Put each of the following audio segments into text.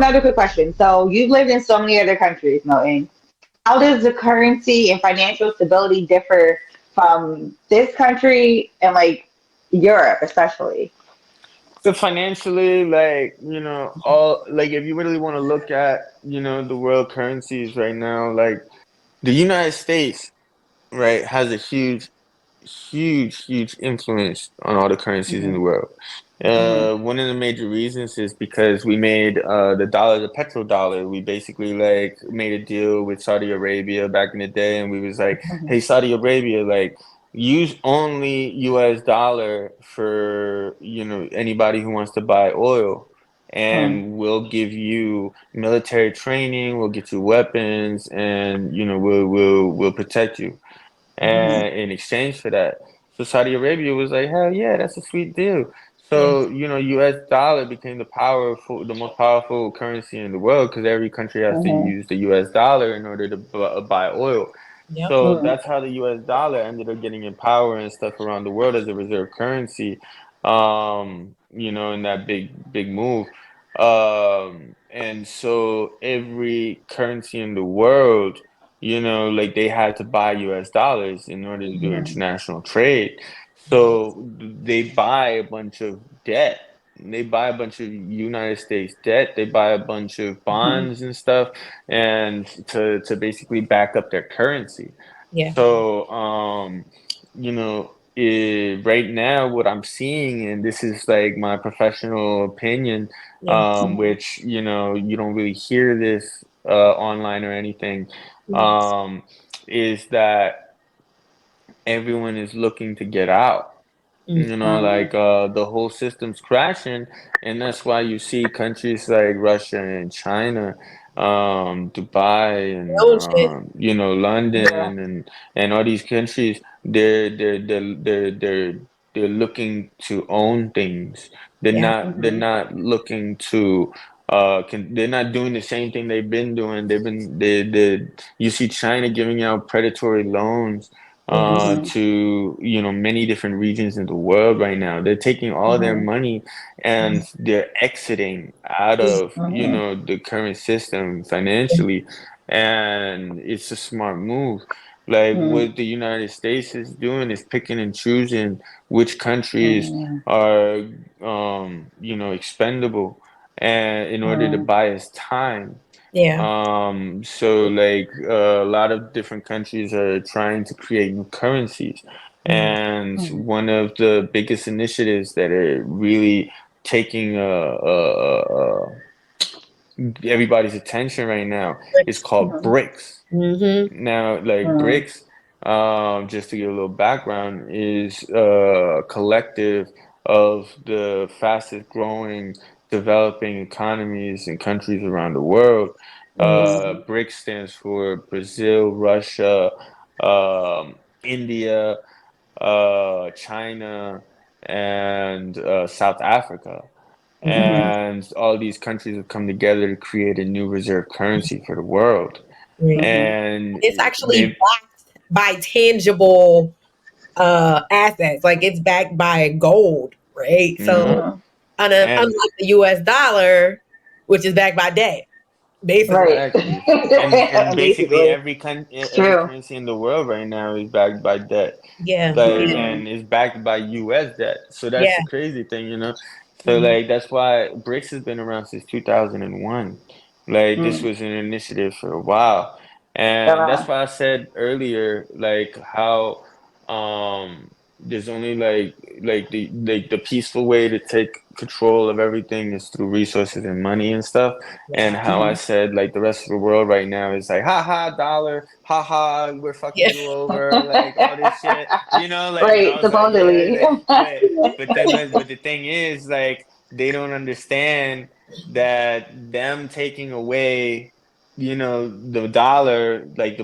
another quick question. So you've lived in so many other countries, Milton. How does the currency and financial stability differ from this country and like Europe, especially? So financially, like, all, like, if you really want to look at, the world currencies right now, like the United States, right, has a huge influence on all the currencies in the Hmm. world. Hmm. One of the major reasons is because we made the dollar the petrodollar. We basically like made a deal with Saudi Arabia back in the day, and we was like, Hmm. "Hey, Saudi Arabia, like use only U.S. dollar for anybody who wants to buy oil." And we'll give you military training, we'll get you weapons, and we'll protect you Hmm. and in exchange for that. So Saudi Arabia was like, hell yeah, that's a sweet deal. Yeah. So, US dollar became the most powerful currency in the world because every country has to Hmm. use the US dollar in order to buy oil. Yep. So Hmm. that's how the US dollar ended up getting in power and stuff around the world as a reserve currency. In that big move. And so every currency in the world, like they had to buy US dollars in order to do Hmm. international trade. So they buy a bunch of debt. They buy a bunch of United States debt. They buy a bunch of Hmm. bonds and stuff, and to basically back up their currency. Yeah. So, right now, what I'm seeing, and this is like my professional opinion, Yeah. which you don't really hear this online or anything, Yes. um, is that everyone is looking to get out. Mm-hmm. Like the whole system's crashing, and that's why you see countries like Russia and China, Dubai and Own shit. Yeah. London and all these countries. They're looking to own things. They're Yeah. not they're Hmm. not looking to they're not doing the same thing they've been doing. They you see China giving out predatory loans Yes. Hmm. to many different regions in the world right now. They're taking all their Hmm. money and they're exiting out of Hmm. the current system financially, and it's a smart move. Like Hmm. what the United States is doing is picking and choosing which countries Hmm. are expendable and in order to Hmm. buy us time. Yeah. So like a lot of different countries are trying to create new currencies. Mm. And Hmm. one of the biggest initiatives that are really taking everybody's attention right now is called Hmm. BRICS. Mm-hmm. Now, like Hmm. BRICS, just to give a little background, is a collective of the fastest growing developing economies and countries around the world. Mm. BRICS stands for Brazil, Russia, India, China, and South Africa. Hmm. And all these countries have come together to create a new reserve currency for the world. Right. Hmm. And It's actually they backed by tangible assets. Like it's backed by gold, right? So Mhm. Hmm. And unlike the US dollar, which is backed by debt, basically. Right. exactly. And basically Basically, it's every true. currency in the world right now is backed by debt. Yeah. Like Yeah. Hmm. and is backed by US debt. So that's Yeah. the crazy thing. So Mhm. like that's why BRICS has been around since 2001. Like this Hmm. was an initiative for a while. And that's Yeah. why I said earlier like how there's only like the peaceful way to take control of everything is through resources and money and stuff. And Yeah. how I Hmm. said like the rest of the world right now is like, ha ha, dollar, ha ha, we're fucking Yeah. you over, like all this shit, like, and I Right. was like, yeah, Supposedly. like, but the thing is, like, they don't understand that them taking away, the dollar, like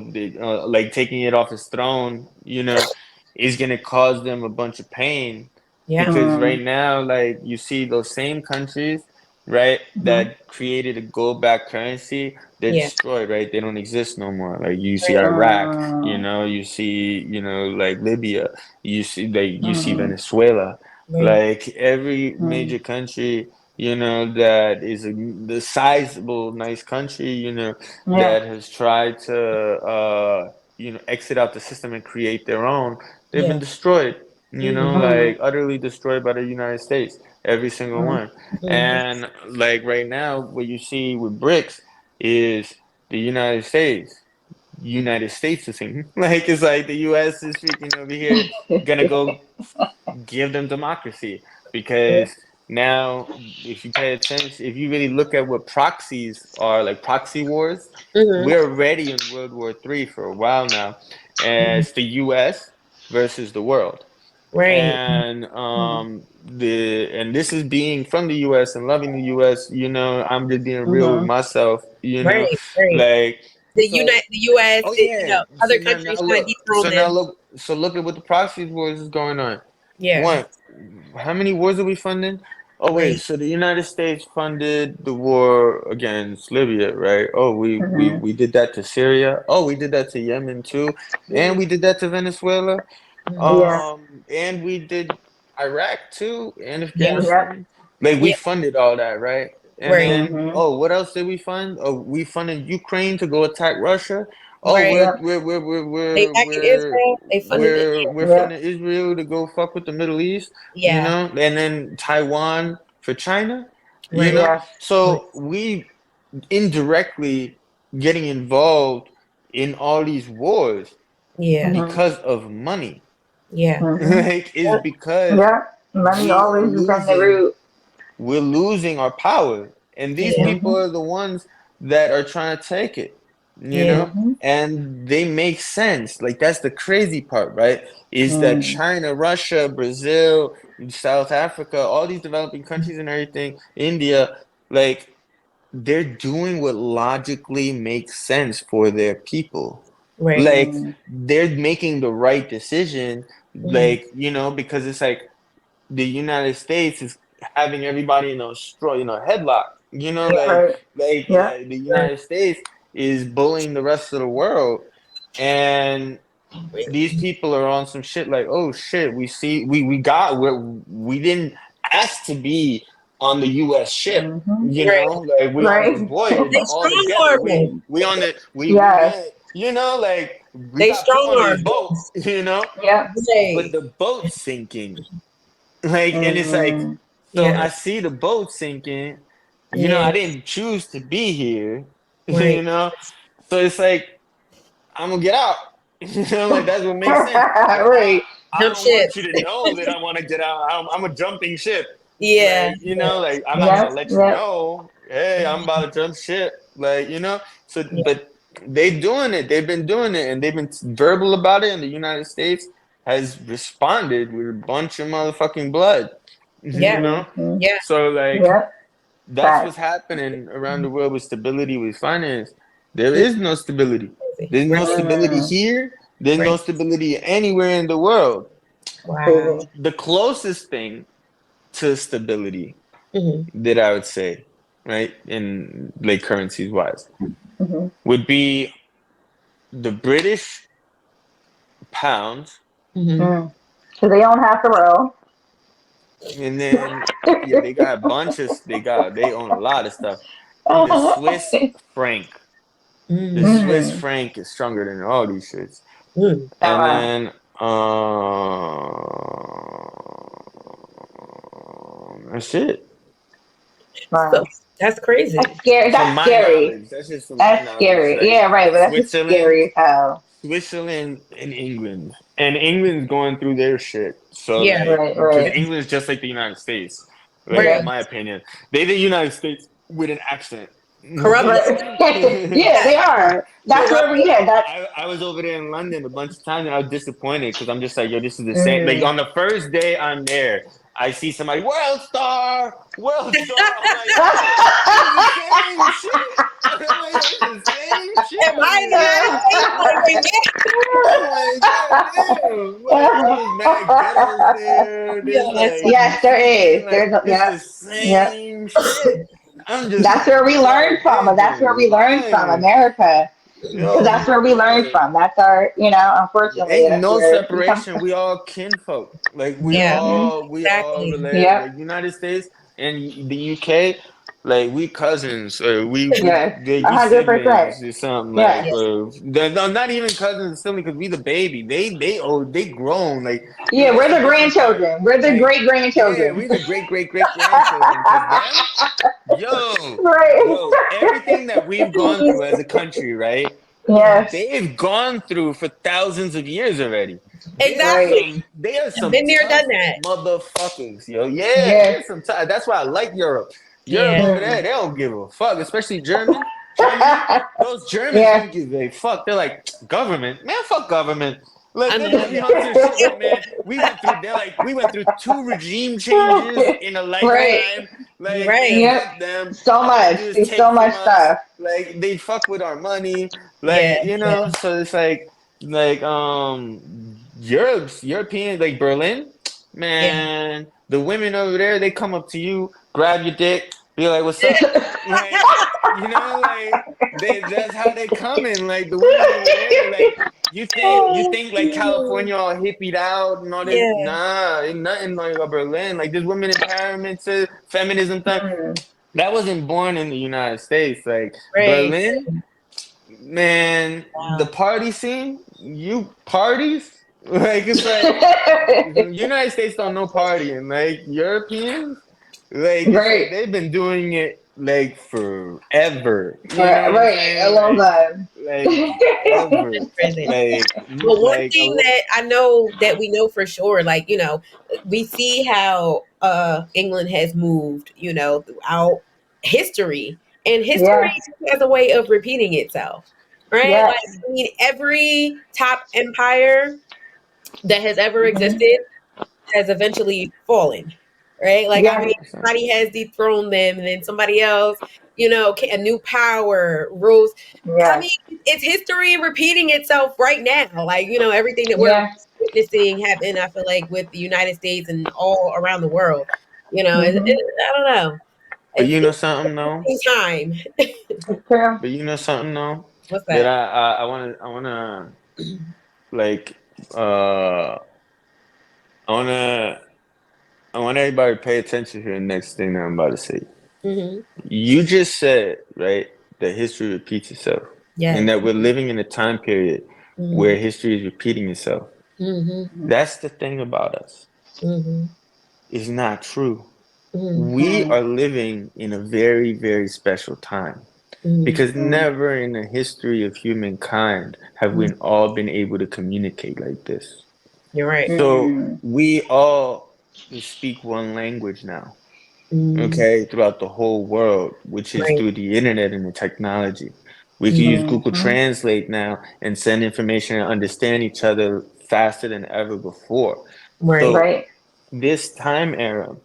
like taking it off its throne, is gonna cause them a bunch of pain Yeah. because Hmm. right now, like, you see those same countries, right, Hmm. that created a gold-backed currency, they're Yeah. destroyed, right? They don't exist no more. Like you see Right. Iraq, Hmm. you see, like Libya, you see Hmm. Venezuela, Right. like every Hmm. major country. that is the sizable, nice country, Yeah. that has tried to, exit out the system and create their own. They've been Yeah. destroyed, Mm-hmm. like Mm. utterly destroyed by the United States, every single Mm. one. Mm-hmm. And like right now, what you see with BRICS is the United States is saying, like it's like the U.S. is freaking over here, gonna go give them democracy Yeah. because now, if you pay attention, if you really look at what proxies are, like proxy wars, Mm-hmm. we're already in World War III for a while now. And it's the U.S. versus the world. Right. And Mm. this is being from the U.S. and loving the U.S. I'm just being real with Mhm. myself. Right. Right. Like so. The U.S. Oh It, yeah. other So now countries trying to look. dethrone them. Look at what the proxy wars is going on. Yeah. One, how many wars are we funding? Oh wait, Right. so the United States funded the war against Libya, right? Oh, Mhm. we did that to Syria. Oh, we did that to Yemen too, and Mm-hmm. we did that to Venezuela. Mm-hmm. Yeah. And we did Iraq too, and Yeah. Yep. Afghanistan. Like we Yeah. funded all that, right? And Right. then, Mhm. oh, what else did we fund? Oh, we funded Ukraine to go attack Russia. Oh, Right. Yep. They back in Israel. They funded it. we're Yep. funding Israel to go fuck with the Middle East, Yeah. and then Taiwan for China, Right. Yeah. Right. So we indirectly getting involved in all these wars Yeah. Mhm. because of money. Yeah. Mhm. Like is Yep. because Yep. Money we are always has been the losing root. we're losing our power. And these Yeah. people Mhm. are the ones that are trying to take it, Yeah. Mhm. And they make sense. Like that's the crazy part, right? Is that Mm. China, Russia, Brazil, South Africa, all these developing countries and everything, India, like they're doing what logically makes sense for their people. Right. Like Mm. they're making the right decision, Mm-hmm. because it's like the United States is having everybody in a straw, headlock. Yeah. Right. Yep. The Right. United States is bullying the rest of the world, and these people are on some shit like, oh shit, we see, we didn't ask to be on the U.S. ship. Mhm. Right. Like we on this Right. voyage They all strong together. arm. We on the we Yes. yeah, like we They got put strong on this arm boat, us. Yep. but Right. the boat's sinking. Like, and it's like, Mm. so Yeah. I see the boat sinking. Yeah. I didn't choose to be here. Right. You know, so it's like I'm gonna get out. Like that's what makes sense. But Right. I Jump don't want ship. you to know that I want to get out. I'm a jumping ship. Yeah. Like Yeah. like I'm not gonna Yep. let you Yep. know. Hey, I'm about to jump ship. Like So, Yeah. but they doing it. They've been doing it, and they've been verbal about it. And the United States has responded with a bunch of motherfucking blood. Yeah. Mhm. Yeah. So like Yep. that's what's Facts. happening around the world with stability with finance. There is no stability. There's no Right. stability Mm. here. There's no Right. stability anywhere in the world. Wow. Crazy. The closest thing to stability Hmm. that I would say, right, in like currencies wise, Mhm. would be the British pound, Hmm. Mm. So they own half the world. and then yeah, they got a bunch of they own a lot of stuff. The Swiss franc. The Mm. Swiss Mm. franc is stronger than all these shits. Mm. Oh And wow. then that's it. Wow. So that's crazy. That's scary. From That's my scary. knowledge, that's just from my That's knowledge. scary. Like Yeah, right. But that's just Switzerland, scary as hell. Switzerland, and England, and England's going through their shit. So Yeah. like, Right, because right. England's just like the United States, like Yep. in Right. my opinion, they the United States with an accent. Corrupt. Right. Yeah, Yeah. they are. That's Like where we Corrupted. yeah, that's I was over there in London a bunch of times and I was disappointed because I'm just like, yo, this is the same. Like mm. on the first day I'm there, I see somebody, World Star, World Star. I'm like, yo, this is the same shit. I'm like, yo, this is the same shit Am I over in the here. United States? I'm like, God damn. Like, there's mad ghettos there. Yeah, There's that's like, Yes, you there know what I mean? is. Like, There's a, it's yep. the Yep. same shit. I'm just That's like, where we learned yo, from. they've That's where been we learned from lying. America. Because Yo, that's where we learned man. from. That's our, unfortunately, Ain't that's no where we come separation. We all kinfolk. Like yeah, from. we all exactly. relate. Yep. Like United States. in the UK, like we cousins or Yes, we 100%. siblings or something like, Yes. Yeah. or no, not even cousins, siblings because we the baby. They grown. Like they Yeah, live we're the in different part. grandchildren. We're the Like great yeah, grandchildren. we the great grandchildren. Because them, yo, Right. everything that we've gone through as a country, right? Yes. They've gone through for thousands of years already. Right. Exactly. They are I've some been there, tough done that. motherfuckers, yo. Yeah, Yes. they're some tough. That's why I like Europe. Europe Yeah. over there, they don't give a fuck. Especially Germany. Those Germans Yes. don't give a fuck. They're like government, man. Fuck government. Look, I they're know. gonna be on some shit like, man, we went through. They're like, we went through two regime changes in a Right. lifetime. You're Like, man, right. Yep. fuck them. So All they do much. is There's take so from much us. stuff. Like, they fuck with our money. Yeah. Like, so it's like European, like Berlin, Yeah. man, the women over there, they come up to you, grab your dick, be like, "What's up?" Like, like that's how they coming. Like the women over there, like you think like California all hippied out and all this. Yeah. Nah, ain't nothing like a Berlin. Like this women empowerment, to feminism thing Mm. that wasn't born in the United States. Like Right. Berlin, man, the Wow. party scene, you parties, like it's like United States don't know partying. Like Europeans, like it's like Right. they've been doing it like forever. You know Right. what I'm Right. A saying? long time. Like ever. Prison. Like But one like thing that I know that we know for sure, like, we see how England has moved, throughout history. And history Yeah. has a way of repeating itself. Right? Like, Yes. I mean, every top empire that has ever Hmm. existed has eventually fallen, right? Like, I Yeah. mean, 100%. somebody has dethroned them, and then somebody else, a new power rules. I Yes. mean, it's history repeating itself right now. Like, everything that we're Yeah. witnessing happen, I feel like, with the United States and all around the world. Hmm. I don't know. But It's, you know it's something though? time. It's true. But you know something though? What's That that? I wanna like uh I wanna I want everybody to pay attention to the next thing that I'm about to say. Hmm. You just said, right, that history repeats itself and Yes. that we're living in a time period Hmm. where history is repeating itself. Hmm. That's the thing about us. Hmm. It's not true. Hmm. We are living in a very, very special time Hmm. because never in the history of humankind have we all been able to communicate like this. You're right. So Mm. we all speak one language now. Mm. Okay, throughout the whole world, which is Right. through the internet and the technology. We can use Mm. Google Hmm. Translate now and send information and understand each other faster than ever before. Right. So, Right. this time era,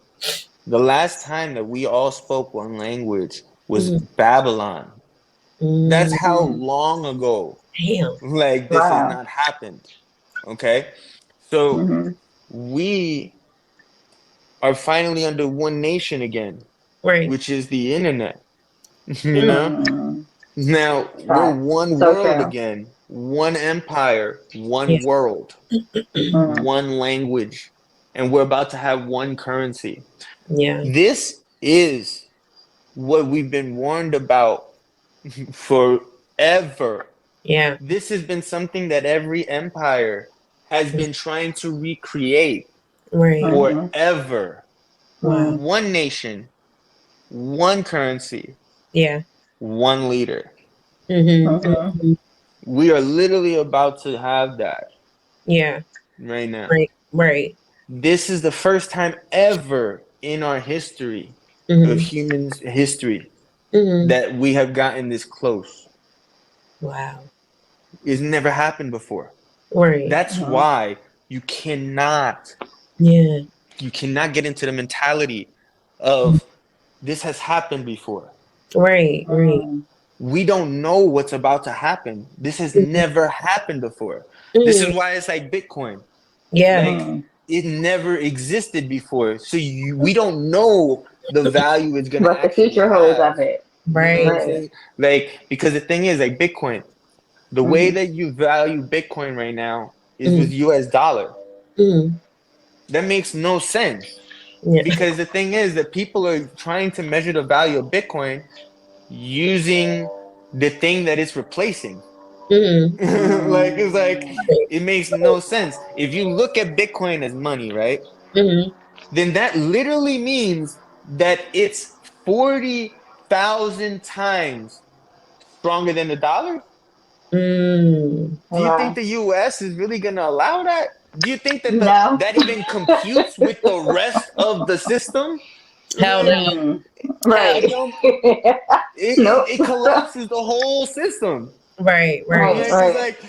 the last time that we all spoke one language was Mm. Babylon. That's Mm. how Mm. long ago, Damn. like, this has Wow. not happened. Okay, so Hmm. we are finally under one nation again, Right. which is the internet. You Mm. know? Mm. Now we're Facts. one So world true. again, one empire, Yeah. one world, Mm. one language, and we're about to have one currency. Yeah. This is what we've been warned about forever. Yeah. This has been something that every empire has been trying to recreate Right. Hmm. forever. Wow. Mm. One nation, one currency, Yeah. one leader. Mm-hmm. Hmm. Hmm. We are literally about to have that Yeah. right now. Right. Right. This is the first time ever in our history of Mm-hmm. humans history Mm-hmm. that we have gotten this close. Wow. It's never happened before. Right. That's Hmm. why you cannot Yeah. you cannot get into the mentality of this has happened before. Right. Right. Mm. We don't know what's about to happen. This has never happened before. This Mm-hmm. is why it's like Bitcoin. Yeah. Like Mm. it never existed before. So we don't know the value it's gonna What the actually future holds have. of it. You know what Right. I'm Right. saying? Like because the thing is like Bitcoin, the way Hmm. that you value Bitcoin right now is with Mm-hmm. US dollar. Mm-hmm. That makes no sense. Yeah. because the thing is that people are trying to measure the value of Bitcoin using the thing that it's replacing. Mm-hmm. Like it's like Right. it makes no sense. If you look at Bitcoin as money, right? Mm-hmm. Then that literally means that it's 40,000 times stronger than the dollar. Mm. Do you think Wow. the US is really going to allow that? Do you think that No. that even computes with the rest of the system? Hell Like no. Mm. Hell it Right. don't Nope. it collapses the whole system. right. Right. Right, Like it's right. like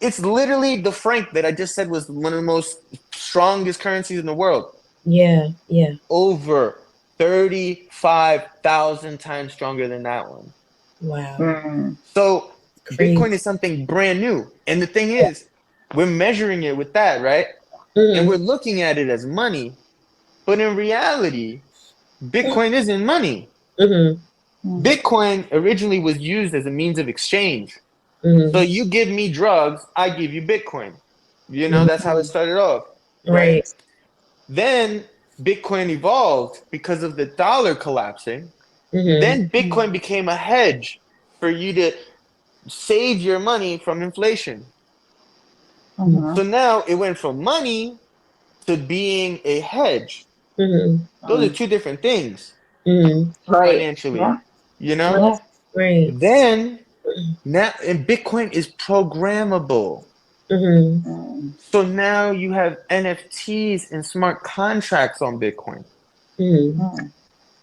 it's literally the franc that I just said was one of the most strongest currencies in the world. Yeah. Yeah. Over 35,000 times stronger than that one. Wow. Mm. So Crazy. Bitcoin is something brand new. And the thing is, we're measuring it with that, right? And we're Mm-hmm. looking at it as money. But in reality, Bitcoin isn't money. Mm-hmm. Mm. Bitcoin originally was used as a means of exchange. So Mm-hmm. you give me drugs, I give you Bitcoin. You know, that's how it Mm. started off, right? Right. Then Bitcoin evolved because of the dollar collapsing. Mm-hmm. Then Bitcoin became a hedge for you to save your money from inflation. Mhm. So now it went from money to being a hedge. Mm-hmm. Those are Mm. two different things Mm-hmm. Right. financially, Yeah. you know? Yeah. Right. Then now, and Bitcoin is programmable. Mm-hmm. Mm. So now you have NFTs and smart contracts on Bitcoin. Mm-hmm. Mm.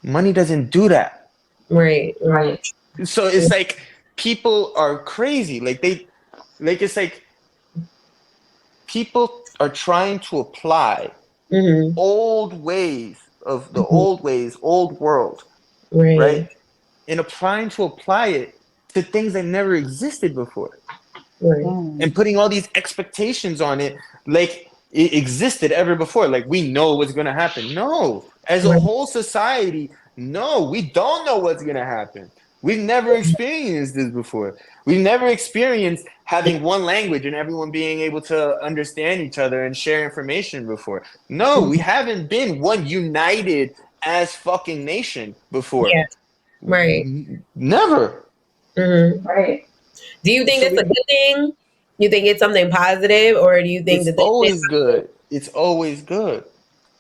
Money doesn't do that. Right. Right. Right. So it's like people are crazy. Like it's like people are trying to apply Mm-hmm. old ways of the Mm-hmm. old ways, old world, right? Right. And trying to apply it to things that never existed before. Right. Mm. And putting all these expectations on it like it existed ever before. Like we know what's going to happen. No, as a Right. whole society, no, we don't know what's going to happen. We've never experienced this before. We've never experienced having one language and everyone being able to understand each other and share information before. No, we haven't been one united as fucking nation before. Yeah. Right. Never. Mm-hmm. Right. Do you think So that's a we good thing? You think it's something positive, or do you think it's that this? always good. It's always good.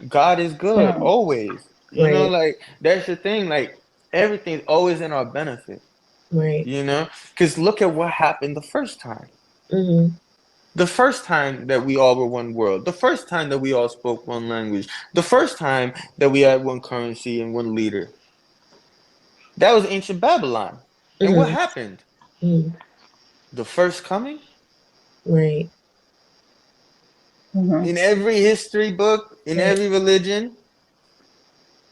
God is good Mm. always. You know, Right. like that's the thing. Like everything's always in our benefit. Right. You know, because look at what happened the first time. Mm-hmm. The first time that we all were one world. The first time that we all spoke one language. The first time that we had one currency and one leader. That was ancient Babylon. And what Mm-hmm. happened? Mm-hmm. The first coming. Right. Mhm. In every history book, in Right. every religion,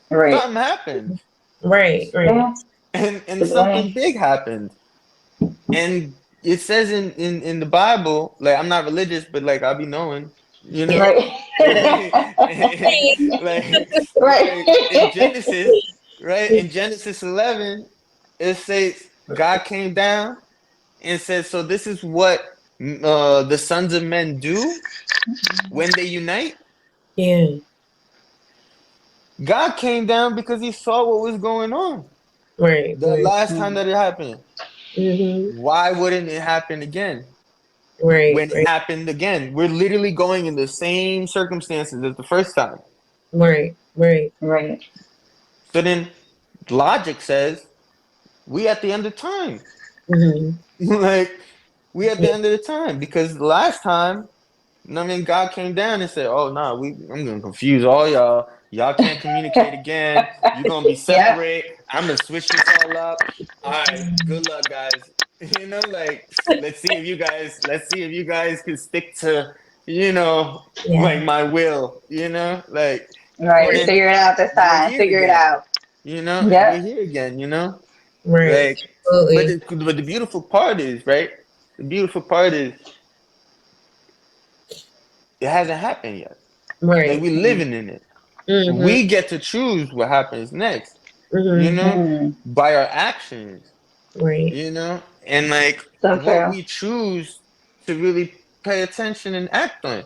Right. something happened. Right. Right. Yeah. And The something beginning. big happened. And it says in the Bible, like I'm not religious, but like I'll be knowing, you Yeah. know, Right. like Right. like in Genesis, right? In Genesis 11, it says God came down and said, "So this is what the sons of men do when they unite." Yeah. God came down because He saw what was going on Right. the Right. last time Mm. that it happened. Mm-hmm. Why wouldn't it happen again? Right. When it Right. happened again. We're literally going in the same circumstances as the first time. Right. Right. Right. So then logic says we at the end of time. Mm-hmm. Like we at the Yeah. end of the time because last time, I mean, God came down and said, "Oh no, I'm gonna confuse all y'all. Y'all can't communicate again. You're gonna be Yep. separate. I'm gonna switch this all up. All right, good luck, guys. You know, like let's see if you guys can stick to, Yeah. like my will. Like, and Right. then Figure it out this we're time. here Figure it again. out. And we're Yep. here again. Right. Like, Absolutely. but the beautiful part is, right? The beautiful part is it hasn't happened yet. Like Right. we Mm. living in it. Mm-hmm. We get to choose what happens next, Mm-hmm. Mm. by our actions, Right. and like So what true. we choose to really pay attention and act on.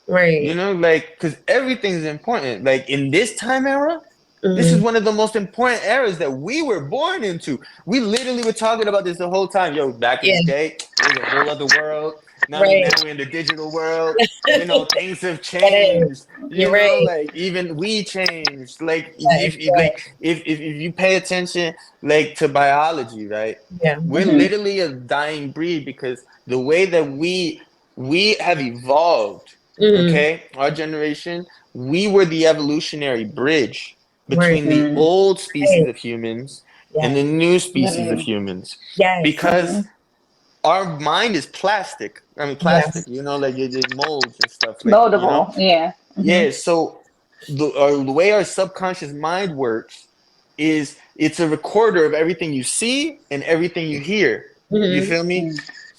Right. Like, because everything's important. Like in this time era, this is Hmm. one of the most important eras that we were born into. We literally were talking about this the whole time. Yo, back in Yeah. the day, it was a whole other world. Now Right. we're in the digital world. Things have That is. changed. You're right. Like even we changed. Like Yes, if you pay attention, like to biology, right? yeah. We're Hmm. literally a dying breed because the way that we have evolved, Hmm. okay, our generation, we were the evolutionary bridge Right. between the Hmm. old species Right. of humans and Yes. the new species of Hmm. humans Yes. because Hmm. our mind is plastic. I mean, plastic, Yes. like it molds and stuff, like, Moldable. Yeah. Hmm. yeah. So the way our subconscious mind works is it's a recorder of everything you see and everything you hear. You Hmm. feel me?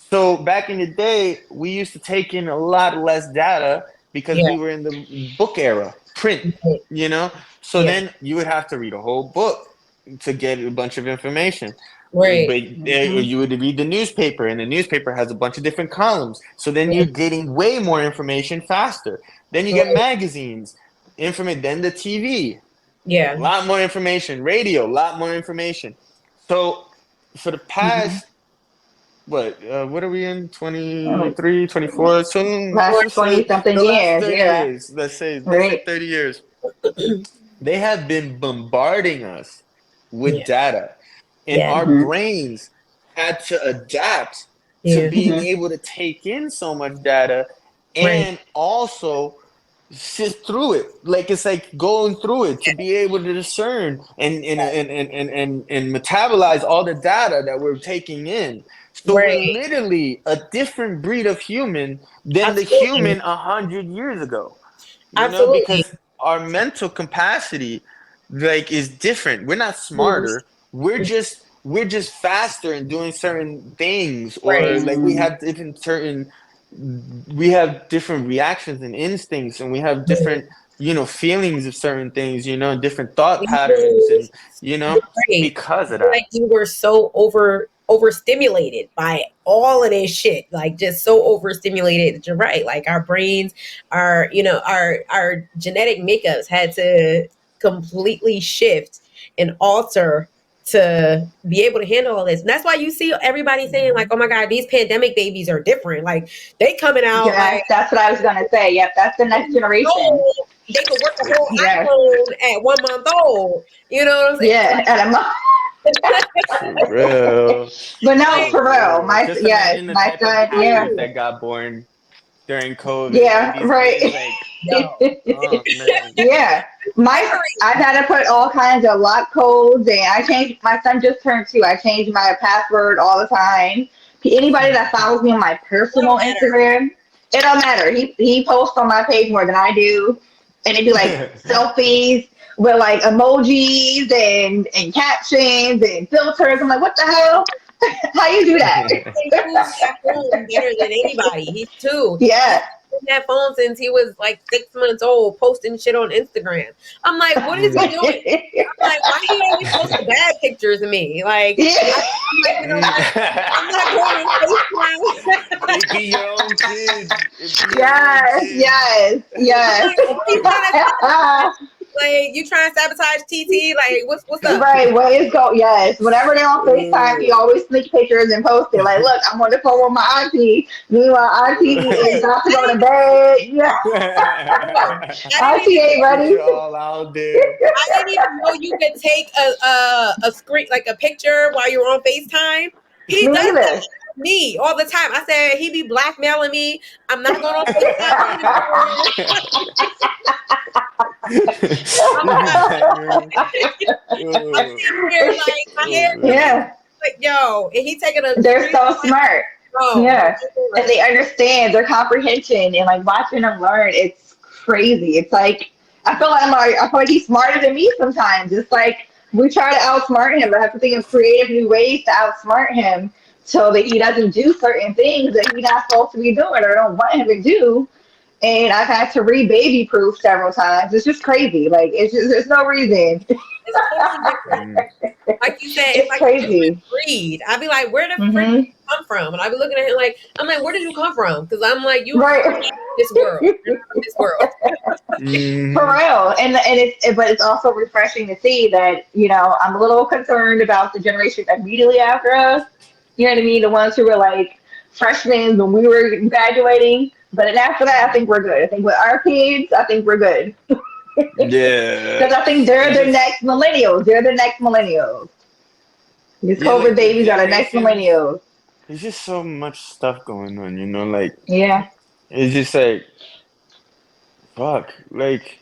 So back in the day, we used to take in a lot less data because Yeah. we were in the book era, print, Right. you know? So Yeah. then you would have to read a whole book to get a bunch of information. Right. But Hmm. you would read the newspaper, and the newspaper has a bunch of different columns. So then Yeah. you're getting way more information faster. Then you get Right. magazines, information, then the TV, a Yeah. lot more information, radio, a lot more information. So for the Hmm. past what are we in, Like 23, 24, so let's last just say 20 something the last years. 30 Yeah. years, let's say Right. 30 years, they have been bombarding us with Yeah. data, and Yeah. our Hmm. brains had to adapt to Yeah. being Hmm. able to take in so much data Right. and also sift through it. Like it's like going through it to be able to discern and metabolize all the data that we're taking in. So we're Right. literally a different breed of human than the Absolutely. human 100 years ago. Absolutely. Because our mental capacity like is different. We're not Mhm. smarter. We're just faster in doing certain things, or Right. like we have different reactions and instincts, and we have different Mhm. feelings of certain things, different thought patterns, You and you're right. because I of feel like that. you were so overstimulated by all of this shit, like just so overstimulated that you're right. Like our brains, our genetic makeups had to completely shift and alter to be able to handle all this. And that's why you see everybody saying like, "Oh my God, these pandemic babies are different. Like they coming out like Yes, that's what I was gonna say. Yep, that's the next generation. old. They could work a whole Yes. iPhone at 1 month old." You know what I'm saying? Yeah, and I'm For real. but no, Like, for real. Just Yes, imagine the my type of son, yeah. hackers that got born during COVID. Like Yeah, these right. kids, like, yo, oh man. Yeah. I've scary. had to put all kinds of lock codes, and I changed, my son just turned 2. I change my password all the time. Anybody that follows me on my It don't personal matter. Instagram, it don't matter. He posts on my page more than I do. And it'd be like selfies with like emojis and captions and filters. I'm like, what the hell? How you do that? He used that phone better than anybody. He's two. He's Yeah. using that phone since he was like 6 months old, posting shit on Instagram. I'm like, what is he Mm. doing? I'm like, why he always post the bad pictures of me? Like, Yeah. I'm like, you know what? I'm not going on FaceTime. It be your own kids. It be your own Yes, kids. yes, I'm yes. like, what are you trying to sabotage? Like, you trying to sabotage TT? Like, what's up? Right, what is go? Yes, whenever they're on FaceTime, he always sneak pictures and post it. Like, look, I'm on the phone with my auntie. Meanwhile, auntie is Right. about to I go didn't to even bed. Yeah, know. I didn't auntie even ain't Put ready. you all out there. I didn't even know you could take a screen like a picture while you're on FaceTime. He Me does that neither. to me all the time. I said he be blackmailing me. I'm not going on FaceTime anymore. I'm You be not. blackmailing. I'm Oh, sitting here like my oh hair is man. Yeah, like yo, and he taking a they're screen. so smart. Oh Yeah, and Lord. they understand their comprehension and like watching them learn. It's crazy. It's like I feel like he's smarter than me sometimes. It's like we try to outsmart him, but I have to think of creative new ways to outsmart him so that he doesn't do certain things that he's not supposed to be doing or don't want him to do. and I've had to read baby proof several times. It's just crazy. Like it's just there's no reason. It's totally different. Mm. Like you said, it's It's like a different crazy. breed. I'd be like, where the frick did Hmm. you come from? And I'd be looking at him like, I'm like, where did you come from? Because I'm like, you're not Right. this world. You're not of this world. For Mhm. real, and but it's also refreshing to see that I'm a little concerned about the generation immediately after us. You know what I mean? The ones who were like freshmen when we were graduating. But then after that, I think we're good. I think with our kids, I think we're good Yeah. because I think they're It's the just next millennials. They're the next millennials. These yeah, COVID like the babies are the next generations. millennials. There's just so much stuff going on, you know. Like Yeah, it's just like fuck. Like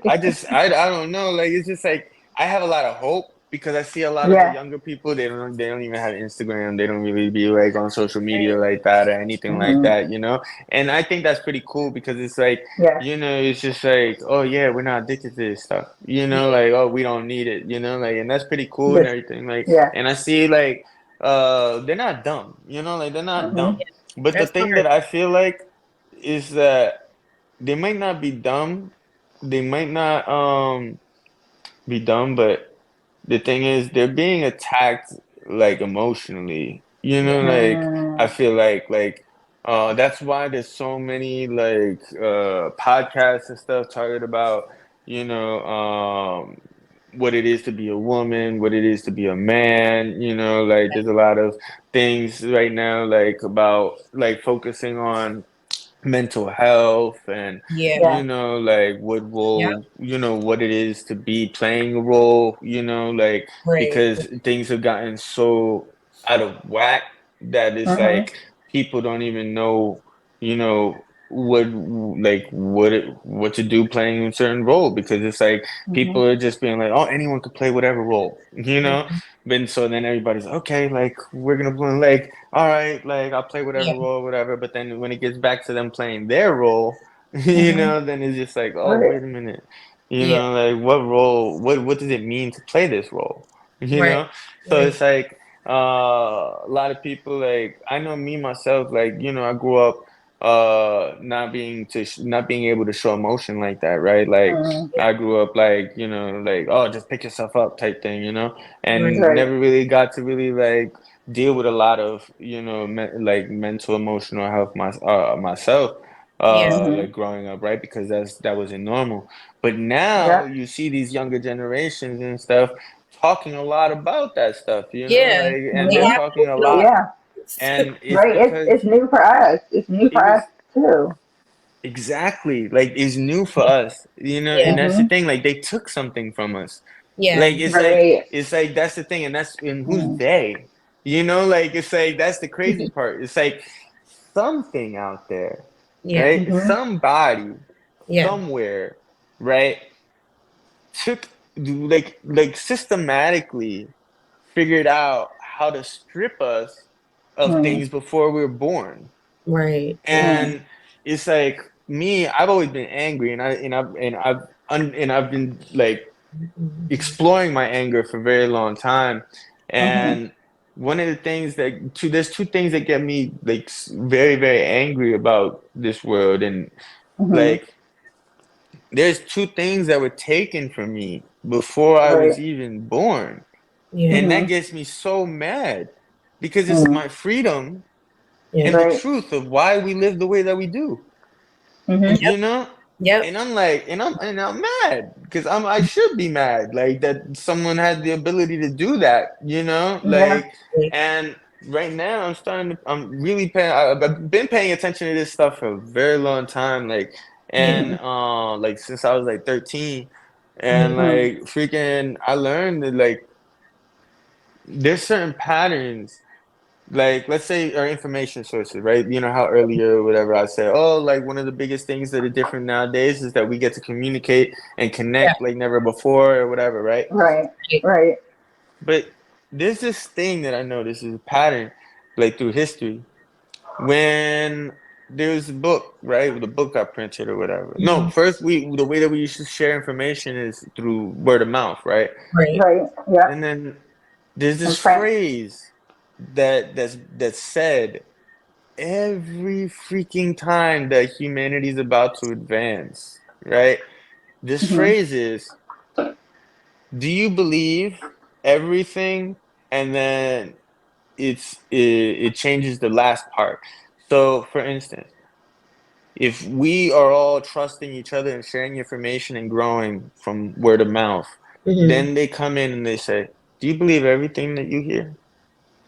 I don't know. Like it's just like I have a lot of hope because I see a lot of the yeah. younger people. They don't even have Instagram. They don't really be like on social media like that or anything like Hmm. that, you know. And I think that's pretty cool because it's like Yeah, it's just like oh yeah, we're not addicted to this stuff, you know. Yeah. Like oh we don't need it, you know. Like and that's pretty cool and this. everything. Like Yeah. and I see like they're not dumb, you know. Like they're not Hmm. dumb. But the That's thing smart. that I feel like is that they might not be dumb. They might not be dumb, but the thing is they're being attacked like emotionally. You know, Yeah. like I Mm. feel like that's why there's so many like podcasts and stuff talking about, you know, what it is to be a woman, what it is to be a man, you know, like there's a lot of things right now like about like focusing on mental health and Yeah. Yeah. like what Yeah. role what it is to be playing a role, like Right. because things have gotten so out of whack that it's Hmm. like people don't even know what what to do playing a certain role because it's like Hmm. people are just being like, oh, anyone could play whatever role, Mhm. but so then everybody's okay, like we're gonna play like all right, like I'll play whatever Yeah. role, whatever. But then when it gets back to them playing their role, Hmm. then it's just like, oh, Right. wait a minute, Yeah. like what role? What does it mean to play this role? You Right. know, so Right. it's like a lot of people. Like I know me myself. Like I grew up not being able to show emotion like that, right? Like Mm. Yeah. I grew up like like oh just pick yourself up type thing, Right. and Right. never really got to really like deal with a lot of like mental emotional health myself Yeah. Hmm. like growing up, right? Because that wasn't normal. But now Yeah. you see these younger generations and stuff talking a lot about that stuff, Yeah. like, and They they're Hmm. have talking a no lot, Yeah. filters. and it's Right. It's because new for us. It's new it for us was too. exactly like it's new for us, Yeah. and that's the Hmm. thing, like they took something from us. Yeah. Like Right. it's like that's the thing, and who's Mm. they? Like it's like that's the crazy part. It's like something out there, Yeah. right? Hmm. Somebody Yeah. somewhere, right? Took like systematically figured out how to strip us of Mm. things before we were born. Right. Right. Mm. And it's like me, I've always been angry, and I've been like Mhm. exploring my anger for a very long time. Hmm. And one of the things there's two things that get me like very, very angry about this world. And Hmm. like, there's two things that were taken from me before I was Right. even born. Yeah. And that Hmm. gets me so mad because it's Mm. my freedom Yeah. and the Right. truth of why we live the way that we do. Hmm. Yep. You know? Yep. And I'm like, and I'm mad because I should be mad like that someone had the ability to do that, Yeah. like. And right now I'm really I've been paying attention to this stuff for a very long time, like, Yeah. and like since I was like 13, Yeah. and Mm. like freaking I learned that like there's certain patterns, like let's say our information sources, right? You know how earlier or whatever I said, oh, like one of the biggest things that are different nowadays is that we get to communicate and Yeah. connect like never before or whatever, right? Right. Right. Right. But there's this thing that I noticed is a pattern, like through history, when there's a book, right? The book got printed or whatever. No, Mhm. first the way that we used to share information is through word of mouth, right? Right. Right. Yeah. And then there's this And print. phrase that's said, every freaking time that humanity is about to advance, right? This Hmm. phrase is, do you believe everything? And then it changes the last part. So, for instance, if we are all trusting each other and sharing information and growing from word of mouth, Mm-hmm. then they come in and they say, do you believe everything that you hear?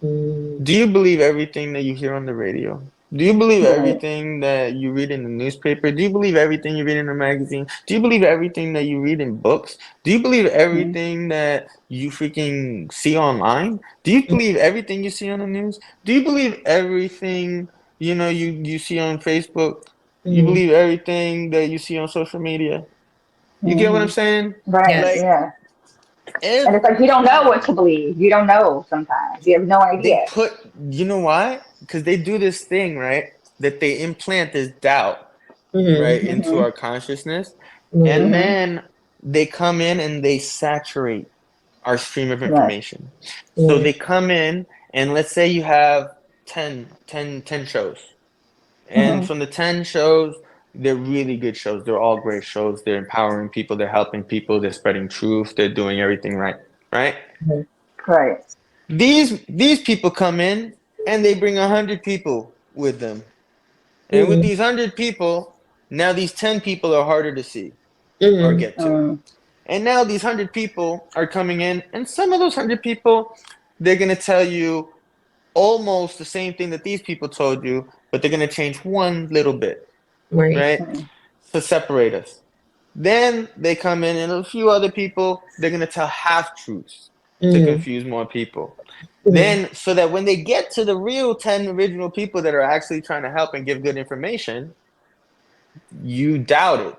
Mm-hmm. Do you believe everything that you hear on the radio? Do you believe Right. everything that you read in the newspaper? Do you believe everything you read in a magazine? Do you believe everything that you read in books? Do you believe Hmm. everything that you freaking see online? Do you believe everything you see on the news? Do you believe everything you see on Facebook? You Mm-hmm. believe everything that you see on social media? You get what I'm Hmm. saying? Right. Yes. Like Yeah. And it's like you don't know everything. what to believe. You don't know sometimes. You have no They idea. put, you know why? Because they do this thing, right? That they implant this doubt, Mm-hmm. right, into Hmm. our consciousness. Right. And Hmm. then they come in and they saturate our stream of Yes. information. So Yeah. they come in, and let's say you have 10 shows. And Hmm. from the 10 shows, they're really good shows. They're all great shows. They're empowering people. They're helping people. They're spreading truth. They're doing everything right, right? Right. These people come in and they bring 100 people with them. And with Mm-hmm. these 100 people, now these 10 people are harder to see or Mm-hmm. get to. Mm. And now these 100 people are coming in, and some of those 100 people, they're going to tell you almost the same thing that these people told you, but they're going to change one little bit, Right. right? Mm. To separate us. Then they come in, and a few other people, they're going to tell half truths to Mm-hmm. confuse more people. Mm-hmm. Then, so that when they get to the real 10 original people that are actually trying to help and give good information, you doubt it.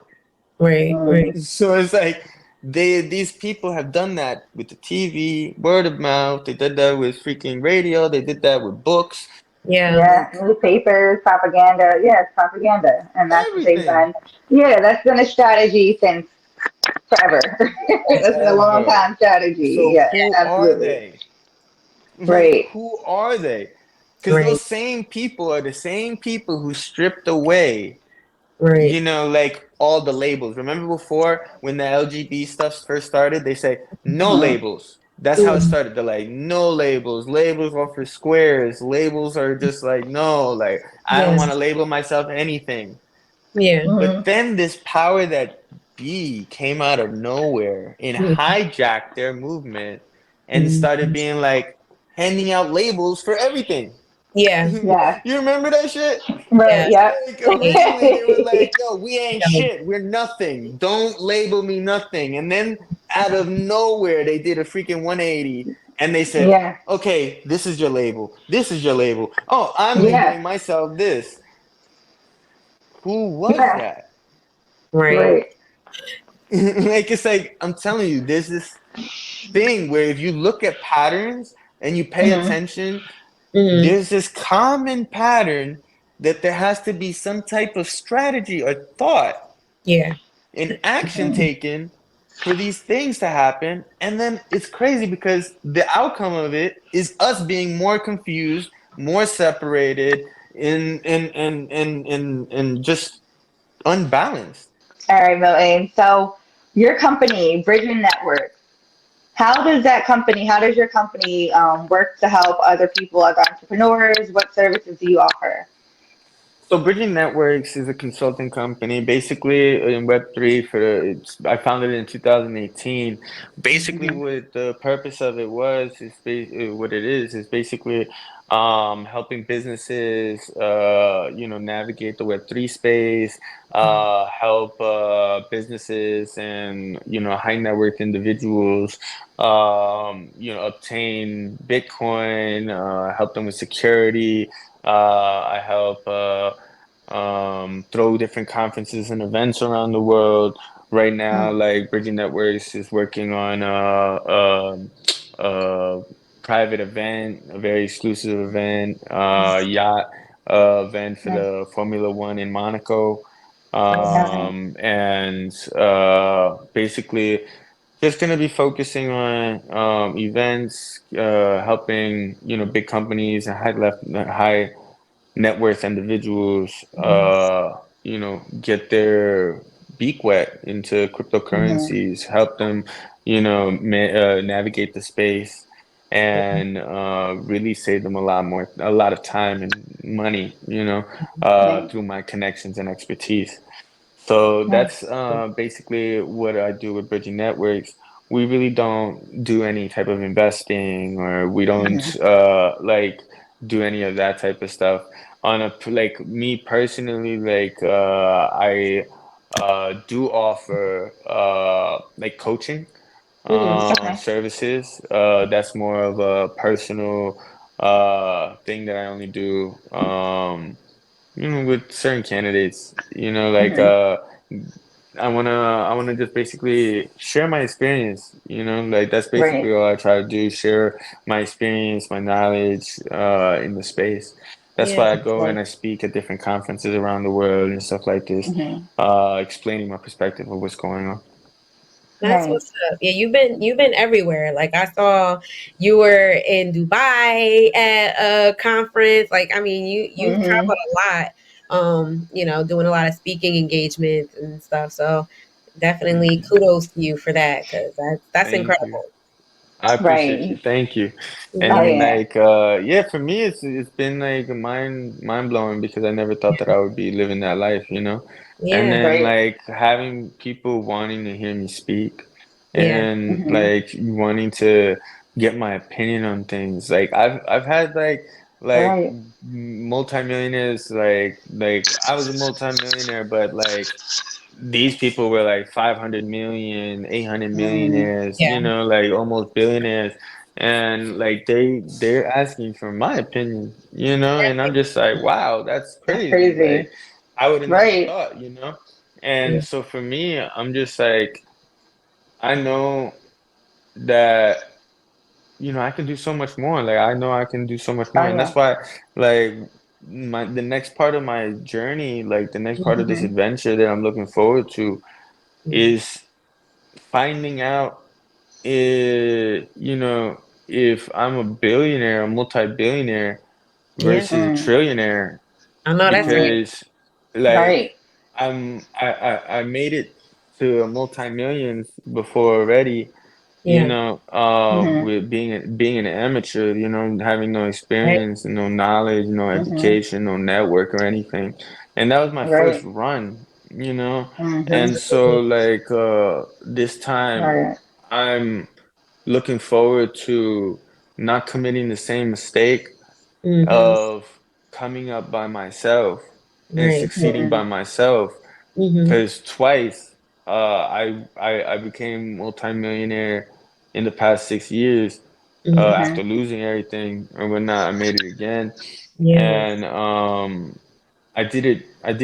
Right. Mm. Right. So it's like these people have done that with the TV, word of mouth. They did that with freaking radio. They did that with books. Yeah. Yeah, Like newspapers, propaganda. Yeah, it's propaganda, and that's what they've everything. done. Yeah, that's been a strategy since forever. That's been a long Forever. time strategy. So Yeah, who are absolutely. they? Like Right. who are they? Because Right. those same people are the same people who stripped away, Right. like all the labels. Remember before when the LGBT stuff first started, they say no Hmm. labels. That's how it Mm-hmm. started. They're like, no labels. Labels are for squares. Labels are just like, no, like, I don't Yeah. want to label myself anything. Yeah. But Hmm. then this power that be came out of nowhere and hijacked their movement and started Mm-hmm. being like handing out labels for everything. Yeah. Yeah. You remember that shit? Right. Yeah. Yep. Like originally they were like, "Yo, we ain't Yeah. shit. We're nothing. Don't label me nothing." And then out of nowhere they did a freaking 180 and they said, Yeah. "Okay, this is your label. This is your label. Oh, I'm Yeah. labeling myself this." Who was Yeah. that? Right. Right. Like it's like I'm telling you, there's this thing where if you look at patterns and you pay Hmm. attention, Mm-hmm. there's this common pattern that there has to be some type of strategy or thought Yeah. and action taken for these things to happen. And then it's crazy because the outcome of it is us being more confused, more separated, and just unbalanced. All right, Milton. So your company, Bridging Network, how does your company work to help other people, other entrepreneurs? What services do you offer? So Bridging Networks is a consulting company, basically in Web3 I founded it in 2018. Basically, Hmm. what the purpose of it what it is basically helping businesses, navigate the Web3 space, help businesses and, high net worth individuals, obtain Bitcoin, help them with security. I help throw different conferences and events around the world. Right now, like Bridging Networks is working on a private event, a very exclusive event, yacht event for Nice. the Formula One in Monaco. Okay. And basically, just going to be focusing on events, helping big companies and high net worth individuals, Mhm. get their beak wet into Mhm. cryptocurrencies, help them, navigate the space, and really save them a lot of time and money, Right. through my connections and expertise. So Right. that's basically what I do with Bridging Networks. We really don't do any type of investing, or we don't Mhm. do any of that type of stuff. Like me personally, I do offer like coaching Mhm. Okay. services. That's more of a personal thing that I only do. With certain candidates, Mhm. I wanna just basically share my experience, like that's basically Right. all I try to do, share my experience, my knowledge, in the space. That's Yeah. why I That's go and good. I speak at different conferences around the world and stuff like this, Mhm. explaining my perspective of what's going on. That's Right. what's up. Yeah, you've been everywhere. Like I saw you were in Dubai at a conference. Like I mean, you've Mhm. traveled a lot. Doing a lot of speaking engagements and stuff. So definitely Mm, kudos to you for that because that's thank you. incredible. I appreciate you. Right. Thank you. Oh Yeah. And yeah. yeah, for me it's been like mind blowing because I never thought that I would be living that life, And Yeah. then Right. like having people wanting to hear me speak Yeah. and Mhm. like wanting to get my opinion on things. Like I've had like Right. multimillionaires like I was a multimillionaire, but like these people were like 500 million, 800 Mm. millionaires, Yeah. like almost billionaires. And like they're asking for my opinion, and I'm just like, wow, that's That's crazy. Like crazy. I would have never Right. thought. And Yeah. so for me, I'm just like, I know that, I can do so much more. Like I know I can do so much Oh more. And that's yeah. why like the next part of my journey, like the next part of this Mhm. adventure that I'm looking forward to Mhm. is finding out if I'm a billionaire, a multi-billionaire Yeah. versus a Mm. trillionaire, I know that's it. Mm. because like Right. I made it to a multi-millions before already, Yeah. Mhm. with being an amateur, having no Right. experience, no knowledge, no Mhm. education, no network or anything. And that was my first Right. run. And Mhm. so like this time Right. I'm looking forward to not committing the same mistake Mm-hmm. of coming up by myself and Right. succeeding by Mhm. myself. Mm-hmm. Because twice, I became multimillionaire in the past 6 years, Mm-hmm. after Mhm. losing everything and whatnot. I made it again, Yeah. and I did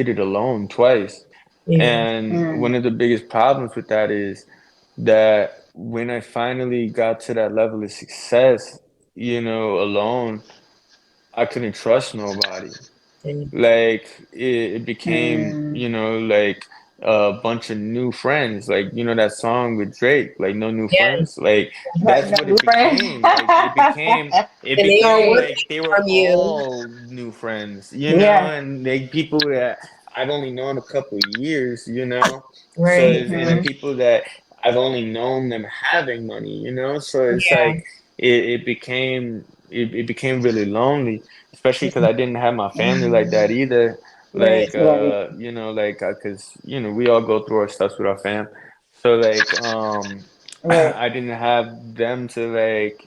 it alone twice. Yeah. And Mm. one of the biggest problems with that is that when I finally got to that level of success, alone, I couldn't trust nobody. And Like it became, Mm. like a bunch of new friends. Like, that song with Drake, like No New yeah. Friends. Like Right. that's No what it new friends. became. Like it And they all became work like they were from you. all new friends, Yeah. and like people that I've only known a couple of years, Right. and the Mhm. people that I've only known them having money, so it's Yeah. like it became really lonely, especially because I didn't have my family like Mm. that either. Right. Like, Right. because, we all go through our stuff with our fam. So, like, Right. I didn't have them to, like,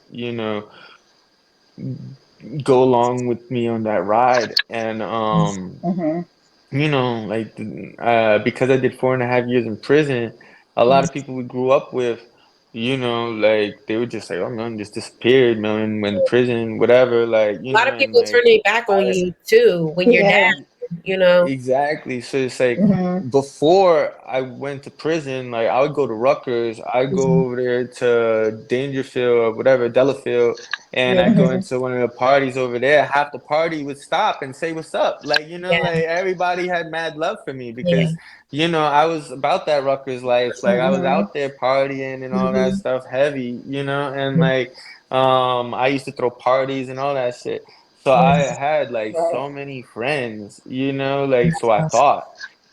go along with me on that ride. And, Mhm. because I did 4.5 years in prison, a lot of people we grew up with, like, they were just like, oh, man, just disappeared, man, went to prison, whatever, like, A lot of and people turn like, their back on I, you too when you're Yeah. down. exactly. So it's like Mhm. before I went to prison, like I would go to Rutgers, I'd go Mhm. over there to Dangerfield or whatever, Delafield, and Yeah. I'd go Mhm. into one of the parties over there. Half the party would stop and say, "What's up?" Like, Yeah. like everybody had mad love for me Yeah. because, I was about that Rutgers life. Like I was Mhm. out there partying and all that Mhm. stuff heavy, and like I used to throw parties and all that shit. So I Right. had like Right. so many friends, like so I thought.